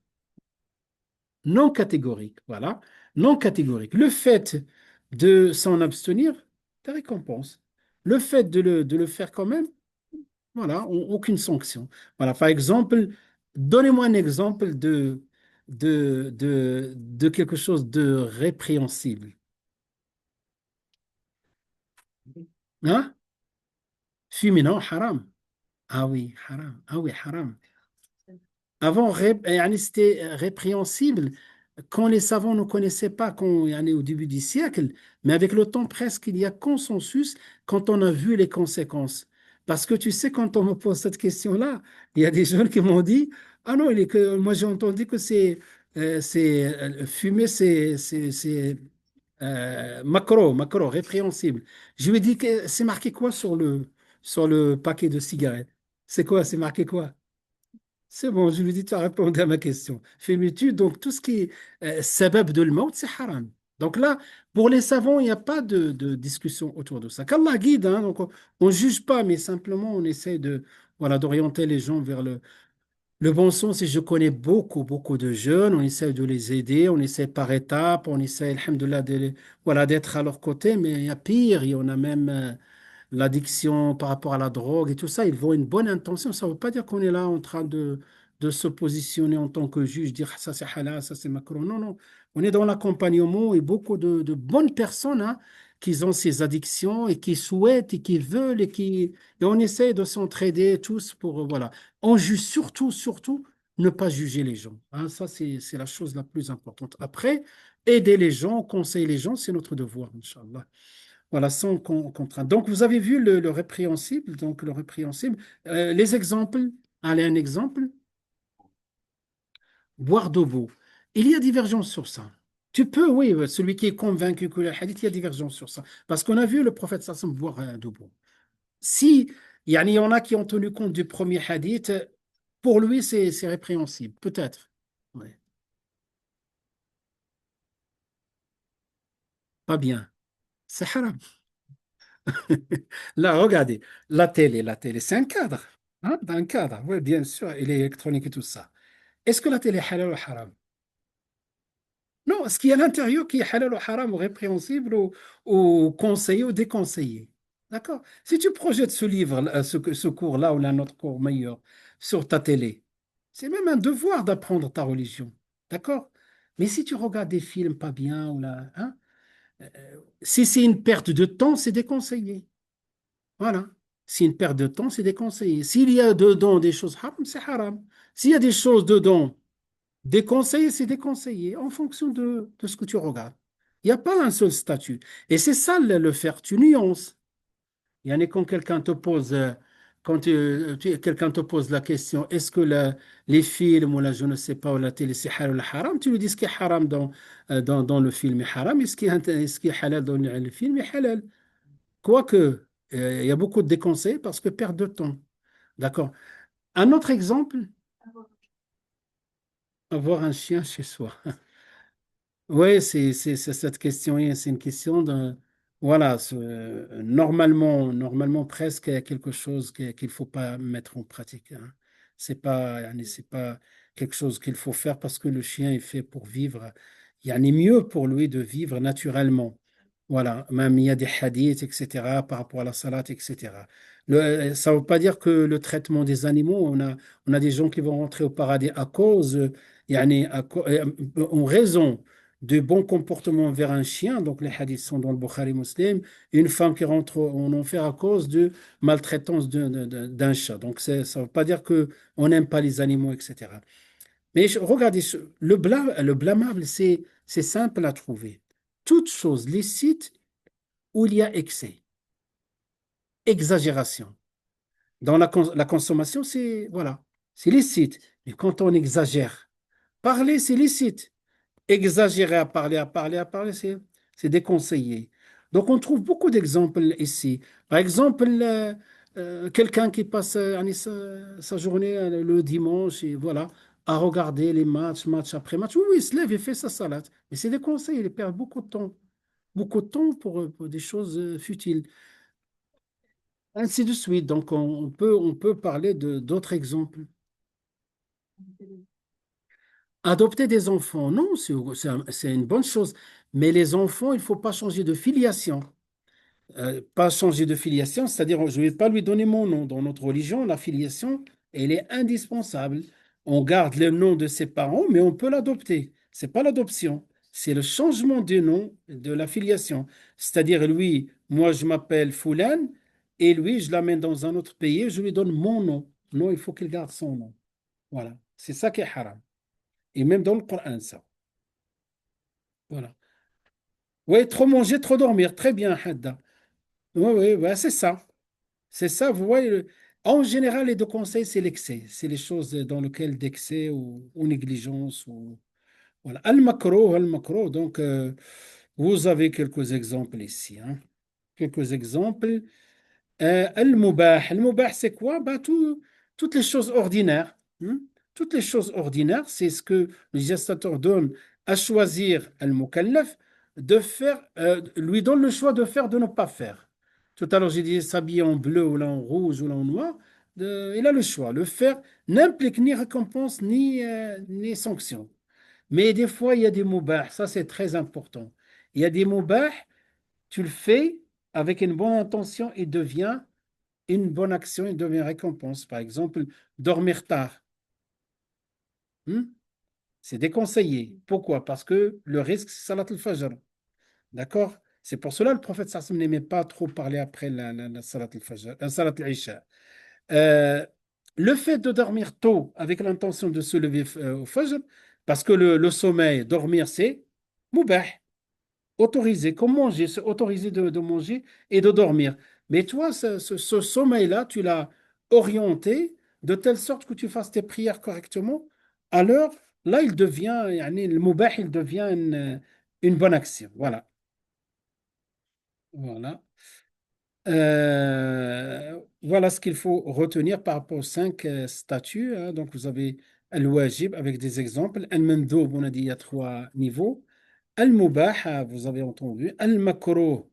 non catégorique. Voilà, non catégorique. Le fait de s'en abstenir, des récompenses. Le fait de le faire quand même, voilà, aucune sanction. Voilà, par exemple, donnez-moi un exemple de quelque chose de répréhensible. Hein? Fumer, non, haram. Ah oui, haram. Ah oui, haram. Avant, c'était répréhensible quand les savants ne connaissaient pas, quand, yani, au début du siècle, mais avec le temps, presque, il y a consensus quand on a vu les conséquences. Parce que tu sais, quand on me pose cette question-là, il y a des jeunes qui m'ont dit, ah non, moi j'ai entendu que fumer, macro, répréhensible. Je lui ai dit que c'est marqué quoi sur le paquet de cigarettes? C'est quoi? C'est marqué quoi? C'est bon, je lui dis, tu as répondu à ma question. Fais-tu, donc tout ce qui est sabab de le c'est haram. Donc là, pour les savants, il n'y a pas de discussion autour de ça. Qu'Allah guide, hein, donc on ne juge pas, mais simplement on essaie de, voilà, d'orienter les gens vers le bon sens. Et je connais beaucoup de jeunes, on essaie de les aider, on essaie par étapes, on essaie, alhamdoulilah, voilà, d'être à leur côté, mais il y a pire, il y en a même. L'addiction par rapport à la drogue et tout ça, ils vont une bonne intention. Ça ne veut pas dire qu'on est là en train de se positionner en tant que juge, dire ça c'est halal, ça c'est macro. Non, non. On est dans l'accompagnement et beaucoup de bonnes personnes hein, qui ont ces addictions et qui souhaitent et qui veulent et on essaie de s'entraider tous pour, voilà. On juge surtout, ne pas juger les gens. Hein. Ça, c'est la chose la plus importante. Après, aider les gens, conseiller les gens, c'est notre devoir, Inch'Allah. Voilà, sans contrainte. Donc, vous avez vu le répréhensible. Donc, le répréhensible. Les exemples. Allez, un exemple. Boire de l'eau. Il y a divergence sur ça. Tu peux, oui, celui qui est convaincu que le hadith, il y a divergence sur ça. Parce qu'on a vu le prophète sallam boire de l'eau. Si, il y en a qui ont tenu compte du premier hadith, pour lui, c'est répréhensible. Peut-être. Ouais. Pas bien. C'est haram. Là, regardez, la télé, c'est un cadre. Hein, un cadre, oui, bien sûr, il est électronique et tout ça. Est-ce que la télé est halal ou haram? Non, ce qu'il y a à l'intérieur qui est halal ou haram, ou répréhensible, ou conseillé ou déconseillé. D'accord? Si tu projettes ce livre, ce cours-là, ou un autre cours meilleur, sur ta télé, c'est même un devoir d'apprendre ta religion. D'accord? Mais si tu regardes des films pas bien, ou là, hein, si c'est une perte de temps, c'est déconseillé. Voilà. C'est une perte de temps, c'est déconseillé. S'il y a dedans des choses haram, c'est haram. S'il y a des choses dedans déconseillées, c'est déconseillé en fonction de ce que tu regardes. Il n'y a pas un seul statut. Et c'est ça le faire, tu nuances. Il y en a quand quelqu'un te pose, quelqu'un te pose la question, est-ce que les films ou la, je ne sais pas, ou la télé, c'est halal ou haram, tu lui dis ce qui est haram dans le film est haram, et ce qui est halal dans le film est halal. Quoique, il y a beaucoup de déconseils parce que perte de temps. D'accord. Un autre exemple, avoir un chien chez soi. Oui, c'est cette question, c'est une question de, voilà, normalement presque quelque chose qu'il faut pas mettre en pratique, hein. C'est pas quelque chose qu'il faut faire parce que le chien est fait pour vivre. Il y a mieux pour lui de vivre naturellement. Voilà, même il y a des hadiths, etc., par rapport à la salade, etc. Ça ne veut pas dire que le traitement des animaux, on a des gens qui vont rentrer au paradis à cause, en raison de bons comportements envers un chien. Donc les hadiths sont dans le Bukhari Muslim. Une femme qui rentre en enfer à cause de maltraitance d'un chat. Donc ça ne veut pas dire que on n'aime pas les animaux, etc. Mais regardez, le blâmable, c'est simple à trouver. Toute chose licite où il y a excès, exagération. Dans la consommation, c'est voilà, c'est licite. Mais quand on exagère, parler, c'est licite. Exagérer à parler, c'est déconseillé. Donc, on trouve beaucoup d'exemples ici. Par exemple, quelqu'un qui passe sa journée le dimanche et voilà, à regarder les matchs, match après match. Oui, oui, il se lève et fait sa salade. Mais c'est déconseillé, il perd beaucoup de temps. Beaucoup de temps pour des choses futiles. Ainsi de suite. Donc, on peut parler d'autres exemples. Adopter des enfants, non, c'est une bonne chose. Mais les enfants, il ne faut pas changer de filiation. Pas changer de filiation, c'est-à-dire je ne vais pas lui donner mon nom. Dans notre religion, la filiation, elle est indispensable. On garde le nom de ses parents, mais on peut l'adopter. C'est pas l'adoption, c'est le changement du nom de la filiation. C'est-à-dire lui, moi je m'appelle Foulan, et lui, je l'amène dans un autre pays, je lui donne mon nom. Non, il faut qu'il garde son nom. Voilà, c'est ça qui est haram. Et même dans le Coran, ça. Voilà. Oui, trop manger, trop dormir. Très bien, Hadda. Oui, oui, ouais, c'est ça. C'est ça, vous voyez. En général, les deux conseils, c'est l'excès. C'est les choses dans lesquelles d'excès ou négligence. Voilà. Al-makro, al-makro. Donc, vous avez quelques exemples ici, hein. Quelques exemples. Al-mubah. Al-mubah, c'est quoi? Bah, toutes les choses ordinaires, hein. Toutes les choses ordinaires, c'est ce que le législateur donne à choisir al-mukallaf de faire, lui donne le choix de faire, de ne pas faire. Tout à l'heure, j'ai dit s'habiller en bleu ou là en rouge ou là en noir. Il a le choix. Le faire n'implique ni récompense ni sanction. Mais des fois, il y a des mubah. Ça, c'est très important. Il y a des mubah, tu le fais avec une bonne intention et devient une bonne action et devient récompense. Par exemple, dormir tard, hein, c'est déconseillé. Pourquoi? Parce que le risque, c'est Salat al-Fajr. D'accord? C'est pour cela que le prophète sallam n'aimait pas trop parler après la Salat al-Fajr, la Salat al-Isha. Euh, le fait de dormir tôt avec l'intention de se lever au Fajr, parce que le sommeil, dormir, c'est mubah. Autorisé, comme manger, c'est autorisé de manger et de dormir. Mais toi, ce sommeil-là, tu l'as orienté de telle sorte que tu fasses tes prières correctement. Alors, là, il devient, yani, le mubah, il devient une bonne action. Voilà. Voilà. Voilà ce qu'il faut retenir par rapport aux cinq statuts, hein. Donc, vous avez al-wajib avec des exemples. Al-mandhoub, on a dit il y a trois niveaux. Al-mubah, vous avez entendu. Al-makruh,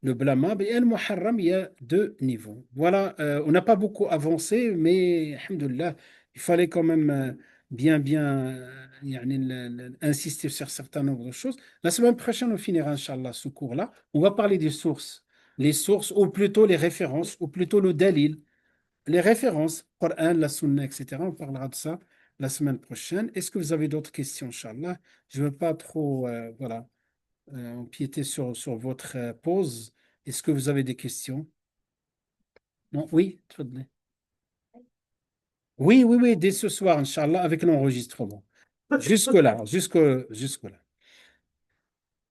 le blâmable. Et al-muharram, il y a deux niveaux. Voilà, on n'a pas beaucoup avancé, mais alhamdoulilah, il fallait quand même bien yani, insister sur un certain nombre de choses. La semaine prochaine, on finira, Inch'Allah, ce cours-là. On va parler des sources. Les sources, ou plutôt les références, ou plutôt le dalil. Les références, Coran, la Sunna, etc. On parlera de ça la semaine prochaine. Est-ce que vous avez d'autres questions, Inch'Allah? Je ne veux pas trop voilà, empiéter sur votre pause. Est-ce que vous avez des questions? Non? Oui? Tfadli. Oui, oui, oui, dès ce soir, Inch'Allah, avec l'enregistrement. Jusque-là, jusque-là.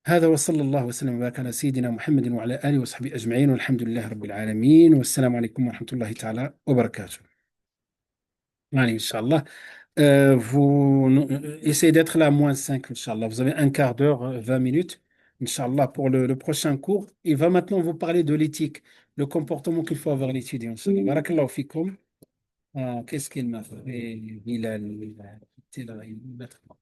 هذا وصلى الله وسلم وبارك على سيدنا محمد وعلى آله وصحبه أجمعين والحمد لله رب العالمين والسلام عليكم ورحمة الله تعالى وبركاته. Allez, Inch'Allah. Essayez d'être là à moins 5, Inch'Allah. Vous avez un quart d'heure, 20 minutes, Inch'Allah, pour le prochain cours. Il va maintenant vous parler de l'éthique, le comportement qu'il faut avoir à l'étudiant, Inch'Allah. Barakallahu fikum. Qu'est-ce qu'il m'a fait? Il a quitté là, il